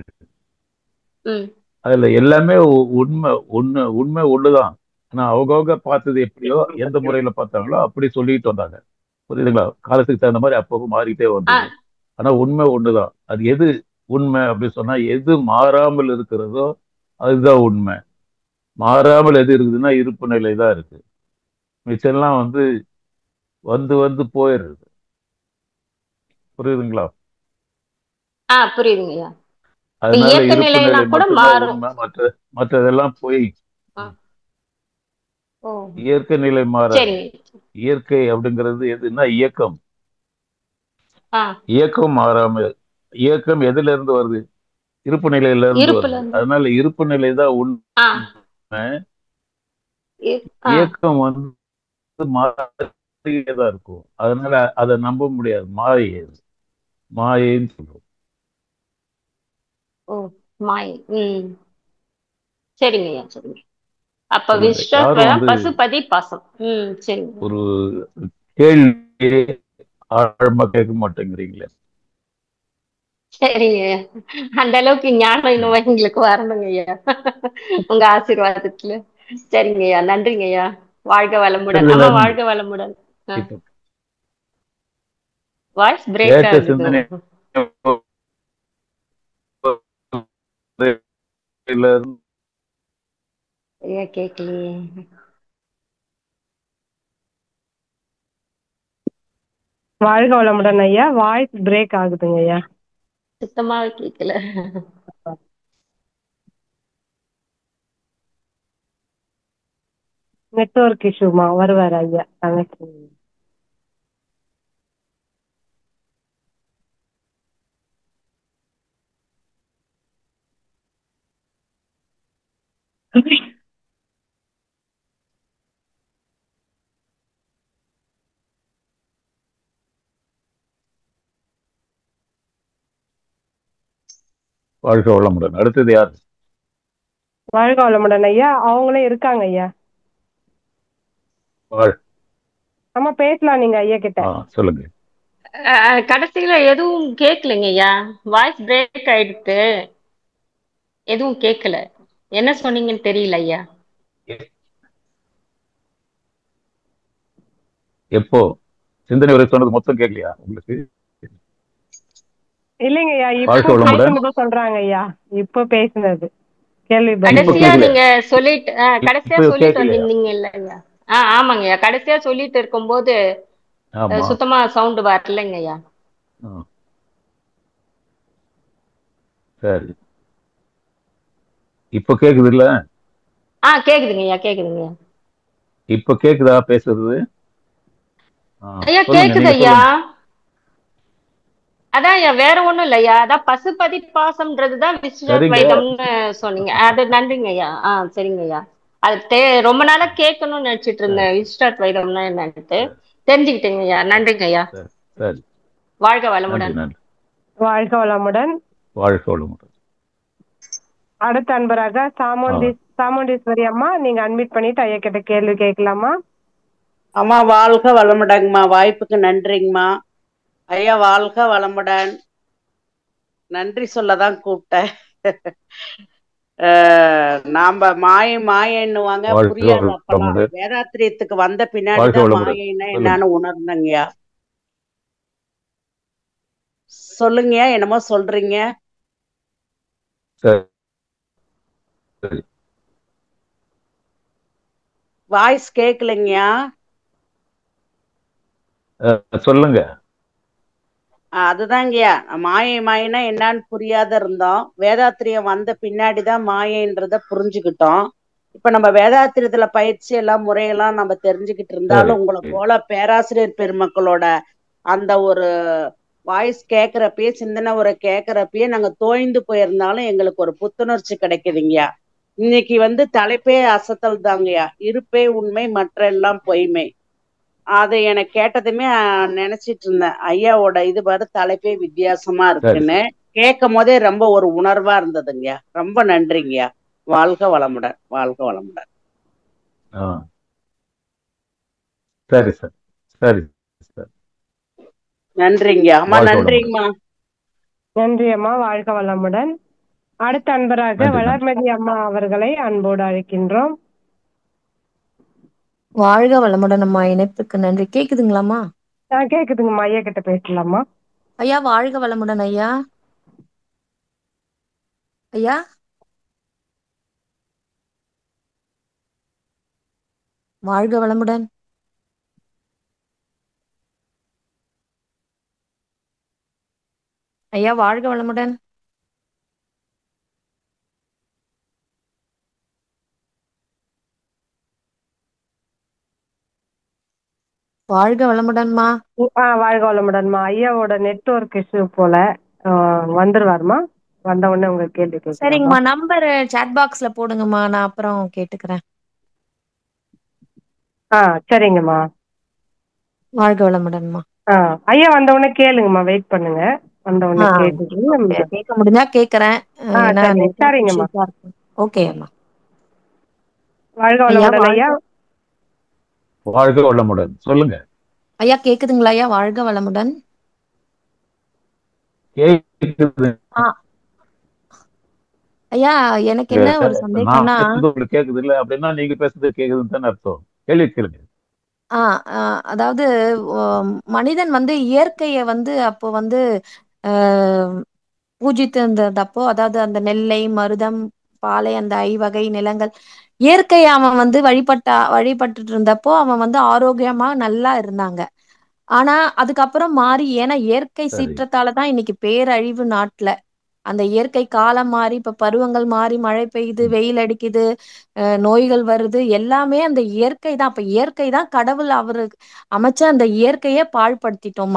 அதுல எல்லாமே உண்மை ஒண்ணுதான். ஆனா அவங்கவுங்க பார்த்தது எப்படியோ, எந்த முறையில பார்த்தாங்களோ அப்படி சொல்லிட்டு வந்தாங்க. புரியுதுங்களா? காலத்துக்கு தகுந்த மாதிரி அப்பப்போ மாறிக்கிட்டே வந்தது. ஆனா உண்மை ஒண்ணுதான். அது எது உண்மை அப்படின்னு சொன்னா, எது மாறாமல் இருக்கிறதோ அதுதான் உண்மை. மாறாமல் எது இருக்குதுன்னா இருப்பு நிலை தான் இருக்கு. மிச்சம்லாம் வந்து போயிடுறது. புரியுதுங்களா? புரியுதுங்கய்யா. அதனால இருப்பு நிலை மட்டும்தான் உண்மை, மற்றதெல்லாம் போய். இயற்கை நிலை மாறாது. இயற்கை அப்படிங்கிறது எதுன்னா இயக்கம். இயக்கம் மாறாம, இயக்கம் எதுல இருந்து வருது? இருப்பு நிலையில இருந்து வருது. அதனால இருப்பு நிலை தான் உண்மை. இயக்கம் மாறிதான் இருக்கும். அதனால அதை நம்ப முடியாது. மாயைன்னு சொல்றோம். சரிங்கய்யா, சரிங்க. அப்ப பசுபதி பாசம். சரிங்க. ஒரு கேள்வி ஆழமா கேட்க மாட்டேங்கிறீங்களே. சரிங்க, அந்த அளவுக்கு ஞானம் இன்னும் எங்களுக்கு வரணுங்க ஐயா, உங்க ஆசீர்வாதத்துல. சரிங்க ஐயா, நன்றிங்க ஐயா. வாழ்க வளமுடன். அம்மா வாழ்க வளமுடன். வாய்ஸ் பிரேக் ஆகுது. கேட்கலையே. வாழ்க வளமுடன் ஐயா. வாய்ஸ் பிரேக் ஆகுதுங்க ஐயா, சுத்தமாவே கேட்கல. நெட்வொர்க் இஷ்யூமா? வருவார் ஐயா. தங்கச்சி வாழ்க வளமுடன். அடுத்தது யார்? வாழ்க வளமுடன் ஐயா. அவங்களே இருக்காங்க ஐயா. ஆமா, பேசலாம் நீங்க ஐயா கிட்ட. சொல்லுங்க. கடைசியில எதுவும் கேட்கலைங்க ஐயா, வாய்ஸ் பிரேக் ஆயிடுத்து, எதுவும் கேட்கல. என்ன சொன்னீங்கன்னு தெரியல ஐயா. எப்போ சிந்தனை உரை சொன்னது மொத்தம் கேட்கலையா உங்களுக்கு? இல்லைங்க ஐயா, வாழ்க இப்போ வளமுடன். பேசுனது சொல்றாங்க ஐயா, இப்போ பேசுனது கேள்வி இப்ப கடைசியா கேட்கல, நீங்க சொல்லிட்டு கடைசியா இப்ப சொல்லிட்டு கேட்கலையா? வந்திருந்தீங்க இல்லையா? ஆமாங்க ஐயா, கடைசியா சொல்லிட்டு இருக்கும்போது ஆமா. சுத்தமா சவுண்ட் வரலைங்க ஐயா. ஆ, சரி. இப்ப கேக்குது இல்ல? கேக்குதுங்க ஐயா, கேக்குதுங்க ஐயா. இப்ப கேக்குதா பேசுறது? ஐயா சொல்லுங்க, கேக்குது நீங்க ஐயா. சொல்லுங்க. அதான் ஐயா, வேற ஒண்ணும் இல்லையா, அதான் பசுபதி பாசம்ன்றதுதான் சரிங்க. விஸ்வத்வைதம்னு சொன்னீங்க. அது நன்றிங்க ஐயா. சரிங்க ஐயா. அது ரொம்ப நாளா கேட்கணும்னு நினைச்சிட்டு சரி இருந்தேன், விஸ்வத்வைதம்னா என்னன்ட்டு. சரி தெரிஞ்சுக்கிட்டேங்க ஐயா. நன்றிங்க ஐயா. சரி சரி. வாழ்க நன்றி வளமுடன். நன்றி. வாழ்க வளமுடன். வாழ்க வளமுடன். அடுத்த அன்பராக சாமுண்டீஸ்வரி அம்மா, நீங்க அட்மிட் பண்ணிட்டு ஐயா கிட்ட கேள்வி கேட்கலாமா? அம்மா வாழ்க வளமுடங்கம்மா, வாய்ப்புக்கு நன்றிங்கம்மா. ஐயா வாழ்க வளமுடன். நன்றி சொல்லதான் கூப்பிட்டேன். நாம மாயன்னுவாங்க, வாழ்க புரியாது அப்பெல்லாம். வளமுடன். வேதாத்திரியத்துக்கு வந்த வாழ்க பின்னாடிதான் வளமுடன். மாயன்னா சொல்லுங்க. என்னன்னு உணர்ந்தங்கய்யா. சொல்லுங்க, என்னமோ சொல்றீங்க. சரி சரி. வாய்ஸ் கேட்கலைங்கய்யா. சொல்லுங்க. அதுதாங்கய்யா, மாயன்னா என்னன்னு புரியாத இருந்தோம். வேதாத்திரியம் வந்த பின்னாடிதான் மாயன்றத புரிஞ்சுக்கிட்டோம். இப்ப நம்ம வேதாத்திரியத்துல பயிற்சி எல்லாம் முறையெல்லாம் நம்ம தெரிஞ்சுக்கிட்டு சரி இருந்தாலும், உங்களை போல பேராசிரியர் பெருமக்களோட அந்த ஒரு வாய்ஸ் கேட்கறப்பயே, சிந்தனை உரை கேட்கறப்பயே நாங்க தோய்ந்து போயிருந்தாலும் எங்களுக்கு ஒரு புத்துணர்ச்சி கிடைக்குதுங்கய்யா. இன்னைக்கு தலைப்பே அசத்தல் தாங்கய்யா. இருப்பே உண்மை, மற்ற எல்லாம் பொய்மை. அது எனக்கு கேட்டதுமே நினைச்சிட்டு இருந்தேன், ஐயாவோட இது தலைப்பே வித்தியாசமா சரி இருக்குன்னு. சரி. கேட்கும் போதே ரொம்ப ஒரு உணர்வா இருந்ததுங்கய்யா. ரொம்ப நன்றிங்கய்யா. வாழ்க வளமுடன், வாழ்க வளமுடன். சரி சார். சரி சார். நன்றிங்கய்யா. அம்மா வாழ்க வளமுடன். நன்றிங்கம்மா. நன்றி அம்மா, வாழ்க வளமுடன். அடுத்த அன்பராக நன்றி நன்றி. வளர்மதி அம்மா அவர்களை அன்போடு அழைக்கின்றோம். வாழ்க வளமுடன் அம்மா, இணைப்புக்கு நன்றி. கேக்குதுங்களாம்மா? கேக்குதுங்கம்மா, ஐயா கிட்ட பேசலாமா? ஐயா வாழ்க வளமுடன் ஐயா. ஐயா வாழ்க வளமுடன். ஐயா வாழ்க வளமுடன். வாழ்க வளமுடன்மா. வாழ்க வளமுடன்மா. ஐயாவோட நெட்வொர்க் இஷ்யூ போல. வந்துருவாருமா, வந்த உடனே உங்க கேள்வி கேட்கலாமா? சரிங்கம்மா, நம்பர் சாட் பாக்ஸ்ல போடுங்கம்மா, நான் அப்புறம் கேட்டுக்கிறேன். சரிங்கம்மா. வாழ்க வளமுடன்மா. ஐயா வந்த உடனே கேளுங்கம்மா, வெயிட் பண்ணுங்க. வந்த உடனே கேட்டுட்டு கேட்க முடிஞ்சா கேக்குறேன். சரிங்கம்மா. ஓகே அம்மா. வாழ்க வளமுடன் ஐயா. வாழ்க வளமுடன். சொல்லுங்க ஐயா. கேக்குதுங்களா ஐயா? வாழ்க வளமுடன். கேக்குது. ஐயா எனக்கு என்ன ஒரு சந்தேகம்னா, உங்களுக்கு கேக்குது இல்ல அப்படின்னா நீங்க பேசுறது கேக்குதுன்னு தானே அர்த்தம். கேள்வி கேளுங்க. அதாவது மனிதன் இயற்கைய அப்போ பூஜித்து இருந்ததப்போ, அதாவது அந்த நெல்லை, மருதம், பாலை, அந்த ஐவகை நிலங்கள், இயற்கையை அவன் வழிபட்டுட்டு இருந்தப்போ அவன் ஆரோக்கியமா நல்லா இருந்தாங்க. ஆனா அதுக்கப்புறம் மாறி, ஏன்னா இயற்கை சீற்றத்தாலதான் இன்னைக்கு பேரழிவு நாட்டுல. அந்த இயற்கை காலம் மாறி, இப்ப பருவங்கள் மாறி, மழை பெய்யுது, வெயில் அடிக்குது, நோய்கள் வருது, எல்லாமே அந்த இயற்கை தான். அப்ப இயற்கை தான் கடவுள் அவரு அமைச்ச அந்த இயற்கையை பாழ்படுத்திட்டோம்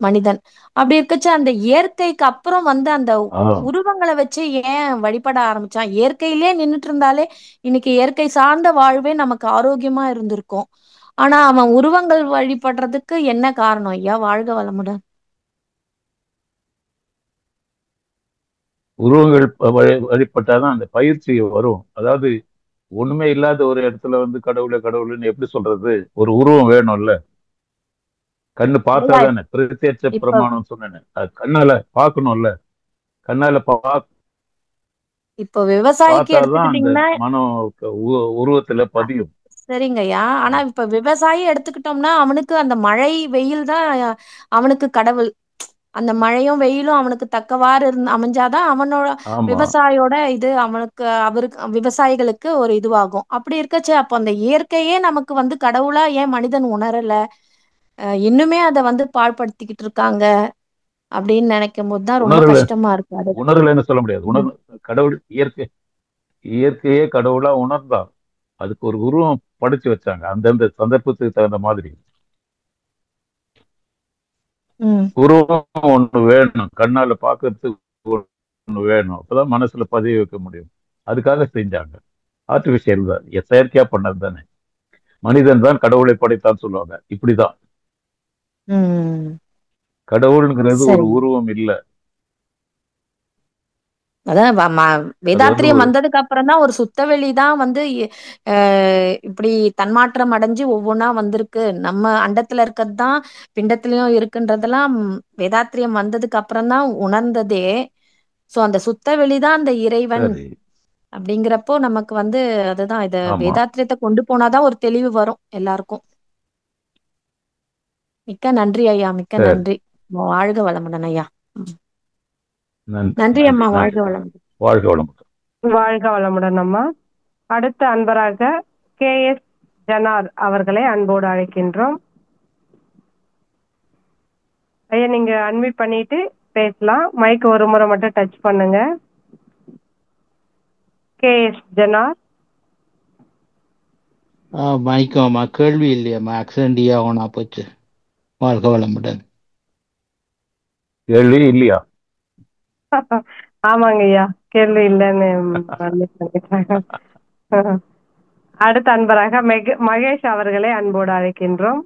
மனிதன். அப்படி இருக்கச்சு அந்த இயற்கைக்கு அப்புறம் அந்த உருவங்களை வச்சு ஏன் வழிபட ஆரம்பிச்சான்? இயற்கையிலே நின்றுட்டு இருந்தாலே இன்னைக்கு இயற்கை சார்ந்த வாழ்வே நமக்கு ஆரோக்கியமா இருந்திருக்கும். ஆனா அவன் உருவங்கள் வழிபடுறதுக்கு என்ன காரணம் ஐயா? வாழ்க வளமுடன். உருவங்கள் வழிபட்டாதான் அந்த பயிற்சி வரும். அதாவது ஒண்ணுமே இல்லாத ஒரு இடத்துல கடவுளுன்னு எப்படி சொல்றது? ஒரு உருவம் வேணும்ல. கண்ணு பார்த்தா தானே பிரத்யட்ச பிரமாணம் சொன்னேன். அது கண்ணால பார்க்கணும்ல. கண்ணால இப்போ விவசாயிக்கு பார்த்தாதான் அந்த மனம் உருவத்துல பதியும். சரிங்கய்யா. ஆனா இப்ப விவசாயி எடுத்துக்கிட்டோம்னா அவனுக்கு அந்த மழை வெயில் தான் அவனுக்கு கடவுள். அந்த மழையும் வெயிலும் அவனுக்கு தக்கவாறு அமைஞ்சாதான் அவனோட ஆமா, விவசாயோட இது அவருக்கு விவசாயிகளுக்கு ஒரு இதுவாகும். அப்படி இருக்கச்சே அப்போ அந்த இயற்கையே நமக்கு வந்து கடவுளா ஏன் மனிதன் உணரல? இன்னுமே அதை வந்து பாழ்படுத்திக்கிட்டு இருக்காங்க அப்படின்னு நினைக்கும் போதுதான் ரொம்ப உணரல கஷ்டமா இருக்கு. அது உணரலன்னு சொல்ல முடியாது. கடவுள் இயற்கையே கடவுளா உணர்ந்தா அதுக்கு ஒரு உருவம் படைச்சு வச்சாங்க அந்தந்த சந்தர்ப்பத்துக்கு தகுந்த மாதிரி. உருவம் ஒண்ணு வேணும், கண்ணால பாக்குறதுக்கு ஒண்ணு வேணும், அப்பதான் மனசுல பதிய வைக்க முடியும். அதுக்காக செஞ்சாங்க. ஆர்டிபிஷியல் தான், செயற்கையா பண்ணது தானே. மனிதன் தான் கடவுளை படைத்தான் சொல்லுவாங்க. இப்படிதான் கடவுள்ங்கிறது ஒரு உருவம் இல்ல. அதான் வேதாத்திரியம் வந்ததுக்கு அப்புறம் தான் ஒரு சுத்தவெளி தான் வந்து இப்படி தன்மாற்றம் அடைஞ்சு ஒவ்வொன்னா வந்திருக்கு. நம்ம அண்டத்துல இருக்கிறது தான் பிண்டத்திலயும் இருக்குன்றதெல்லாம் வேதாத்திரியம் வந்ததுக்கு அப்புறம் தான் உணர்ந்ததே. சோ அந்த சுத்தவெளி தான் அந்த இறைவன் அப்படிங்கிறப்போ நமக்கு வந்து அதுதான் இத வேதாத்திரியத்தை கொண்டு போனாதான் ஒரு தெளிவு வரும் எல்லாருக்கும். மிக்க நன்றி ஐயா, மிக்க நன்றி. வாழ்க வளமுடன் ஐயா. நன்றி அம்மா. வாழ்க வளமுடன். வாழ்க வளமுடன். வாழ்க வளமுடன் அம்மா. அடுத்த அன்பராக KS ஜனார் அவர்களை அன்போடு அழைக்கின்றோம். ஐயா நீங்க அன்மியூட் பண்ணிட்டு பேசலாம். மைக் ஒரு முறை மட்டும் டச் பண்ணுங்க. KS ஜனார். மைக்கம்மா கேள்வி இல்லையம்மா, ஆக்சிடென்டியா ஆனா போச்சு. வாழ்க வளமுடன். கேள்வி இல்லையா? ஆமாங்க ஐயா, கேள்வி இல்லைன்னு அடுத்த அன்பராக மகேஷ் அவர்களை அன்போடு அழைக்கின்றோம்.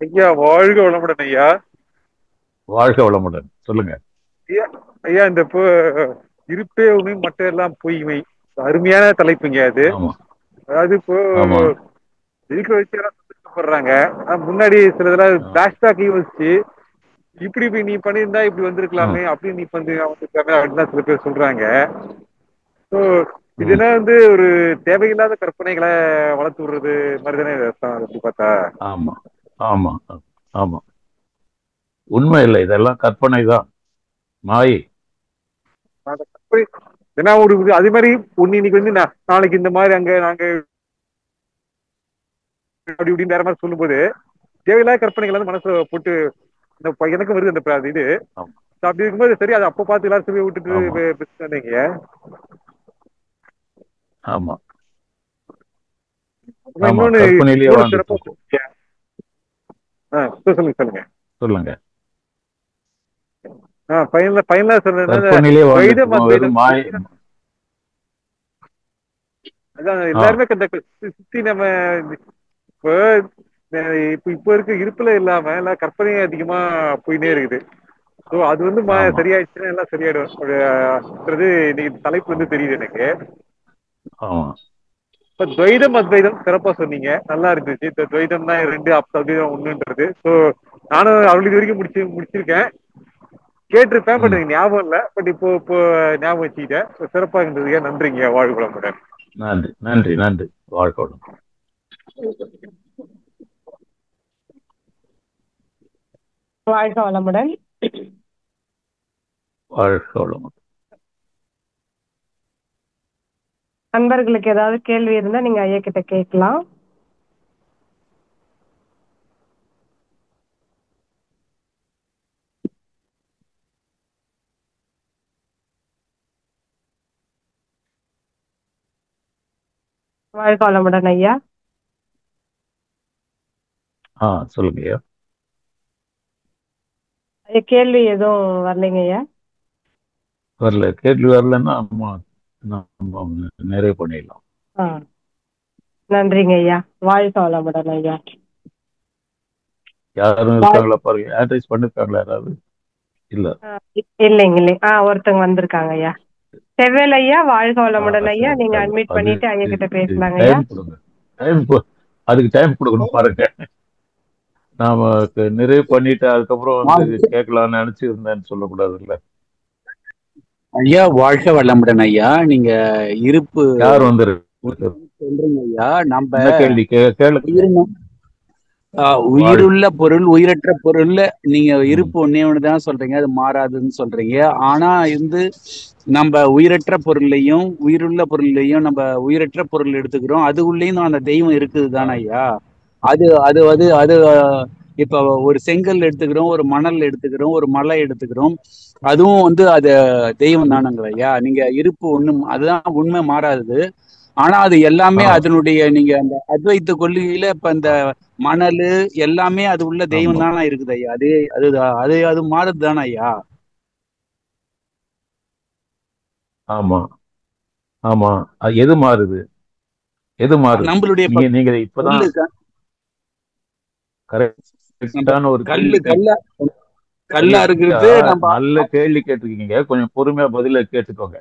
ஐயா வாழ்க வளமுடன் ஐயா. வாழ்க வளமுடன். சொல்லுங்க ஐயா. இந்த இருப்பே உண்மை மற்ற எல்லாம் பொய்மை, அருமையான தலைப்புங்க அது. அதாவது இப்போ இருக்கிற வச்சு எல்லாம் சந்தோஷப்படுறாங்க. முன்னாடி சில இதெல்லாம் பிளாஷ்பேக் யோசிச்சு இப்படி போய் நீ பண்ணியிருந்தா இப்படி வந்திருக்கலாமே, அப்படி நீ வந்திருக்கலாமே அப்படின்னு சில பேர் சொல்றாங்க. ஸோ இதெல்லாம் வந்து ஒரு தேவையில்லாத கற்பனைகளை வளர்த்து விடுறது மாதிரிதானே அப்படி பார்த்தா? ஆமா ஆமா ஆமா, உண்மை இல்லை, இதெல்லாம் கற்பனை தான், மாயை. ஏன்னா ஒரு அதே மாதிரி ஒண்ணு இன்னைக்கு வந்து நாளைக்கு இந்த மாதிரி அங்க நாங்க அப்படி இப்படின்னு வேற மாதிரி சொல்லும் போது தேவையில்லாத கற்பனைகள் வந்து மனசுல போட்டு எனக்கு வருது அந்த இது. அப்படி இருக்கும்போது சரி, அதை அப்ப பார்த்து எல்லாரும் சொல்லி விட்டுட்டு சொன்னீங்க. ஆமா, இன்னொன்னு சொல்லுங்க சொல்லுங்க. பையனா சொன்னது எல்லாருமே சுத்தி நம்ம இப்ப இருக்க இருப்புல இல்லாம எல்லாம் கற்பனையே அதிகமா போயினே இருக்குது. ஸோ அது வந்து சரியாயிடுச்சுன்னா எல்லாம் சரியாயிடும். இன்னைக்கு தலைப்பு வந்து தெரியுது எனக்கு. இப்ப துவைதம் அத்வைதம் சிறப்பா சொன்னீங்க, நல்லா இருந்துச்சு. இந்த துவைதம் தான் 2, அத்வைதம் 1ன்றது. ஸோ நானும் அவளுக்கு வரைக்கும் முடிச்சிருக்கேன், கேட்டிருப்பேன், பட் எனக்கு ஞாபகம் இல்லை. பட் இப்போ ஞாபகம் வச்சுக்கிட்டேன். சிறப்பா இருந்ததுங்க, நன்றிங்க. வாழ்க வளமுடன். நன்றி நன்றி நன்றி. வாழ்க வளமுடன். வாழ்க வளமுடன். வாழ்க வளமுடன். நண்பர்களுக்கு ஏதாவது கேள்வி இருந்தா நீங்க ஐயா கிட்ட கேட்கலாம். வாழ்க வளமுடன் ஐயா. சொல்லுங்க ஐயா. கேள்வி எதுவும் வரலைங்க ஐயா? வரல, கேள்வி வரலன்னா நிறைய பண்ணிடலாம். நன்றிங்க ஐயா. வாழ்க வளமுடன் ஐயா. யாரும் இருக்காங்களா பாருங்க, அட்வைஸ் பண்ணிருக்காங்களா யாராவது? இல்ல இல்லைங்க இல்லைங்க. ஒருத்தவங்க வந்திருக்காங்க ஐயா. செவ்வேல் ஐயா, வாழ்க வளமுடன் ஐயா. நீங்க அட்மிட் பண்ணிட்டு ஐயா கிட்ட பேசலாங்க ஐயா. அதுக்கு டைம் கொடுக்கணும் பாருங்க. நாம நிறைவு பண்ணிட்டு அதுக்கப்புறம் வந்து கேட்கலாம்னு நினைச்சு இருந்தேன்னு சொல்லக்கூடாது இல்ல ஐயா. வாழ்க வளமுடன் ஐயா. நீங்க இருப்பு யார் வந்து சொல்றீங்க ஐயா. நம்ம என்ன கேள்வி கேளுங்க. உயிருள்ள பொருள் உயிரற்ற பொருள்ல நீங்க இருப்பு ஒன்னே ஒண்ணுதான் சொல்றீங்க, அது மாறாதுன்னு சொல்றீங்க. ஆனா நம்ம உயிரற்ற பொருள்லையும் உயிருள்ள பொருள்லையும் நம்ம உயிரற்ற பொருள் எடுத்துக்கிறோம், அது உள்ளேயும் அந்த தெய்வம் இருக்குது தானே ஐயா. அது அது அது அது இப்ப ஒரு செங்கல் எடுத்துக்கிறோம், ஒரு மணல் எடுத்துக்கிறோம், ஒரு மலை எடுத்துக்கிறோம், அதுவும் அது தெய்வம் தானுங்க ஐயா. நீங்க இருப்பு ஒண்ணு அதுதான் உண்மை, மாறாது. ஆனா அது எல்லாமே அதனுடைய நீங்க அந்த அத்வைத்த கொள்கையில இப்ப இந்த மணல் எல்லாமே அது உள்ள தெய்வம் தானே இருக்குது ஐயா. அது மாறுது தானே ஐயா. ஆமா ஆமா, எது மாறுது? எது மாறுது? நம்மளுடைய நீங்க இப்பதான் கரெக்டான ஒரு கல்லா இருக்கிறது. நல்ல கேள்வி கேட்டிருக்கீங்க, கொஞ்சம் பொறுமையா பதில கேட்டுக்கோங்க.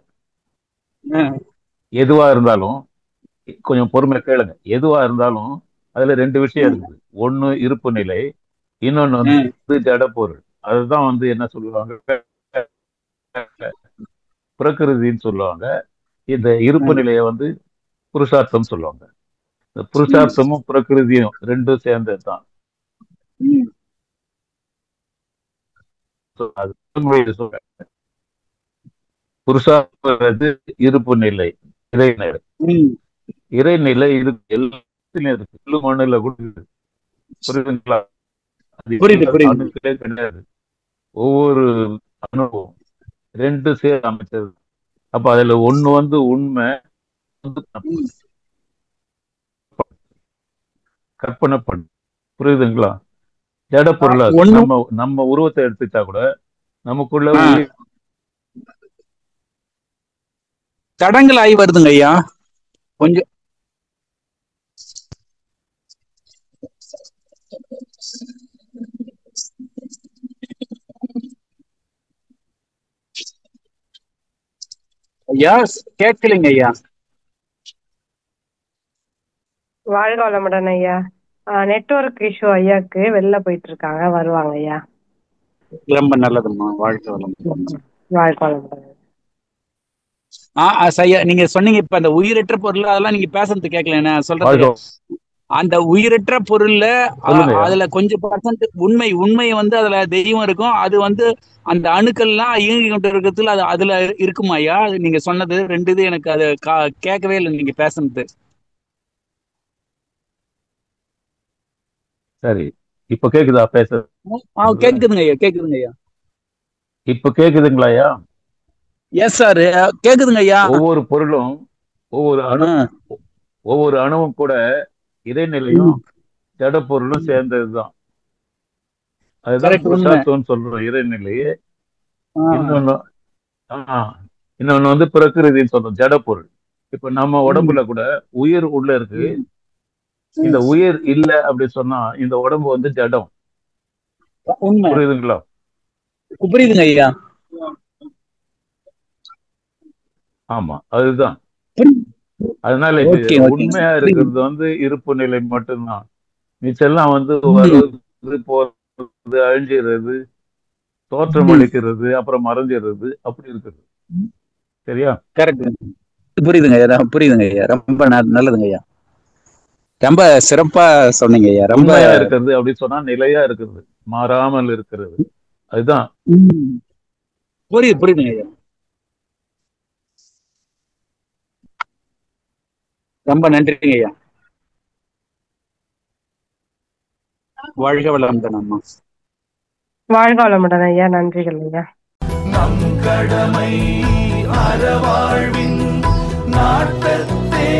எதுவா இருந்தாலும் கொஞ்சம் பொறுமையா கேளுங்க. எதுவா இருந்தாலும் அதுல ரெண்டு விஷயம் இருக்குது. ஒண்ணு இருப்பு நிலை, இன்னொன்னு ஜட பொருள். அதுதான் என்ன சொல்லுவாங்க, பிரகிருதின்னு சொல்லுவாங்க. இந்த இருப்பு நிலையை புருஷார்த்தம் சொல்லுவாங்க. இந்த புருஷார்த்தமும் பிரகிருதியும் ரெண்டும் சேர்ந்தது தான். புருஷார்த்தம் இருப்பு நிலை, இறைநிலை. இறைநிலை இருக்கு, எல்லாத்திலும் இருக்கு, மண்ணுல கூட இருக்கு. புரியுதுங்களா? கிடையாது. ஒவ்வொரு அனுபவம் ரெண்டு சேர்ந்து அமைச்சது. அப்ப அதுல ஒண்ணு உண்மை, கற்பனை பண்ணு. புரியுதுங்களா? ஜட பொருளா நம்ம உருவத்தை எடுத்துட்டா கூட நமக்குள்ள தடங்கள் ஆகி வருதுங்க ஐயா. கொஞ்சம் ஐயா கேட்கலைங்க ஐயா. வாழ்க வளமுடன் ஐயா. நெட்வொர்க் இஷ்யூ ஐயாக்கு, வெளில போயிட்டு இருக்காங்க, வருவாங்க ஐயா. ரொம்ப நல்லதும்மா. வாழ்க வளமுடன். வாழ்க வளமுடன். ஐயா நீங்க சொன்னீங்க இப்ப அந்த உயிரற்ற பொருள், அதெல்லாம் நீங்க பேசுறது கேட்கல. என்ன சொல்றது, அந்த உயிரற்ற பொருள்ல அதுல கொஞ்சம் பர்சன்ட் உண்மை அதுல தெய்வம் இருக்கும். அது அந்த அணுக்கள் எல்லாம் இயங்கி கொண்டு இருக்கிறதுல அதுல இருக்குமா ஐயா? நீங்க சொன்னது ரெண்டு இது எனக்கு அது கேட்கவே இல்லை நீங்க பேசுனது. சரி, இப்ப கேக்குதா? கேக்குதுங்க ஐயா, கேக்குதுங்க ஐயா. இப்ப கேக்குதுங்களா ஐயா? எஸ் சார், கேக்குதுங்க ஐயா. ஒவ்வொரு பொருளும் ஒவ்வொரு அணுவும் கூட இறைநிலையும் ஜட பொருளும் சேர்ந்ததுதான். அதுதான் புருஷார்த்தம்னு சொல்றோம், இறைநிலையே. இன்னொன்னு பிரகிருதின்னு சொல்றோம், ஜட பொருள். இப்ப நம்ம உடம்புல கூட உயிர் உள்ள இருக்கு. இந்த உயிர் இல்ல அப்படி சொன்னா இந்த உடம்பு ஜடம். புரியுதுங்களா? புரியுதுங்க ஐயா. ஆமா, அதுதான். அதனால உண்மையா இருக்கிறது இருப்பு நிலை மட்டும்தான். மிச்செல்லாம் வருது, போறது, அழிஞ்சிடுறது, தோற்றம் அளிக்கிறது, அப்புறம் மறைஞ்சிடுறது, அப்படி இருக்கிறது. சரியா? கரெக்ட். புரியுதுங்க ஐயா, புரியுதுங்க ஐயா. ரொம்ப நல்லதுங்க ஐயா, ரொம்ப சிறப்பா சொன்னீங்க ஐயா. ரொம்ப இருக்கிறது அப்படி சொன்னா நிலையா இருக்கிறது, மாறாமல் இருக்கிறது, அதுதான். புரியுதுங்க ஐயா. ரொம்ப நன்றிங்க ஐயா. வாழ்க வளமுடன் அம்மா. வாழ்க வளமுடன் ஐயா. நன்றிகள் ஐயா. நம் கடமை அறவாழ்வின் நாட்டத்தே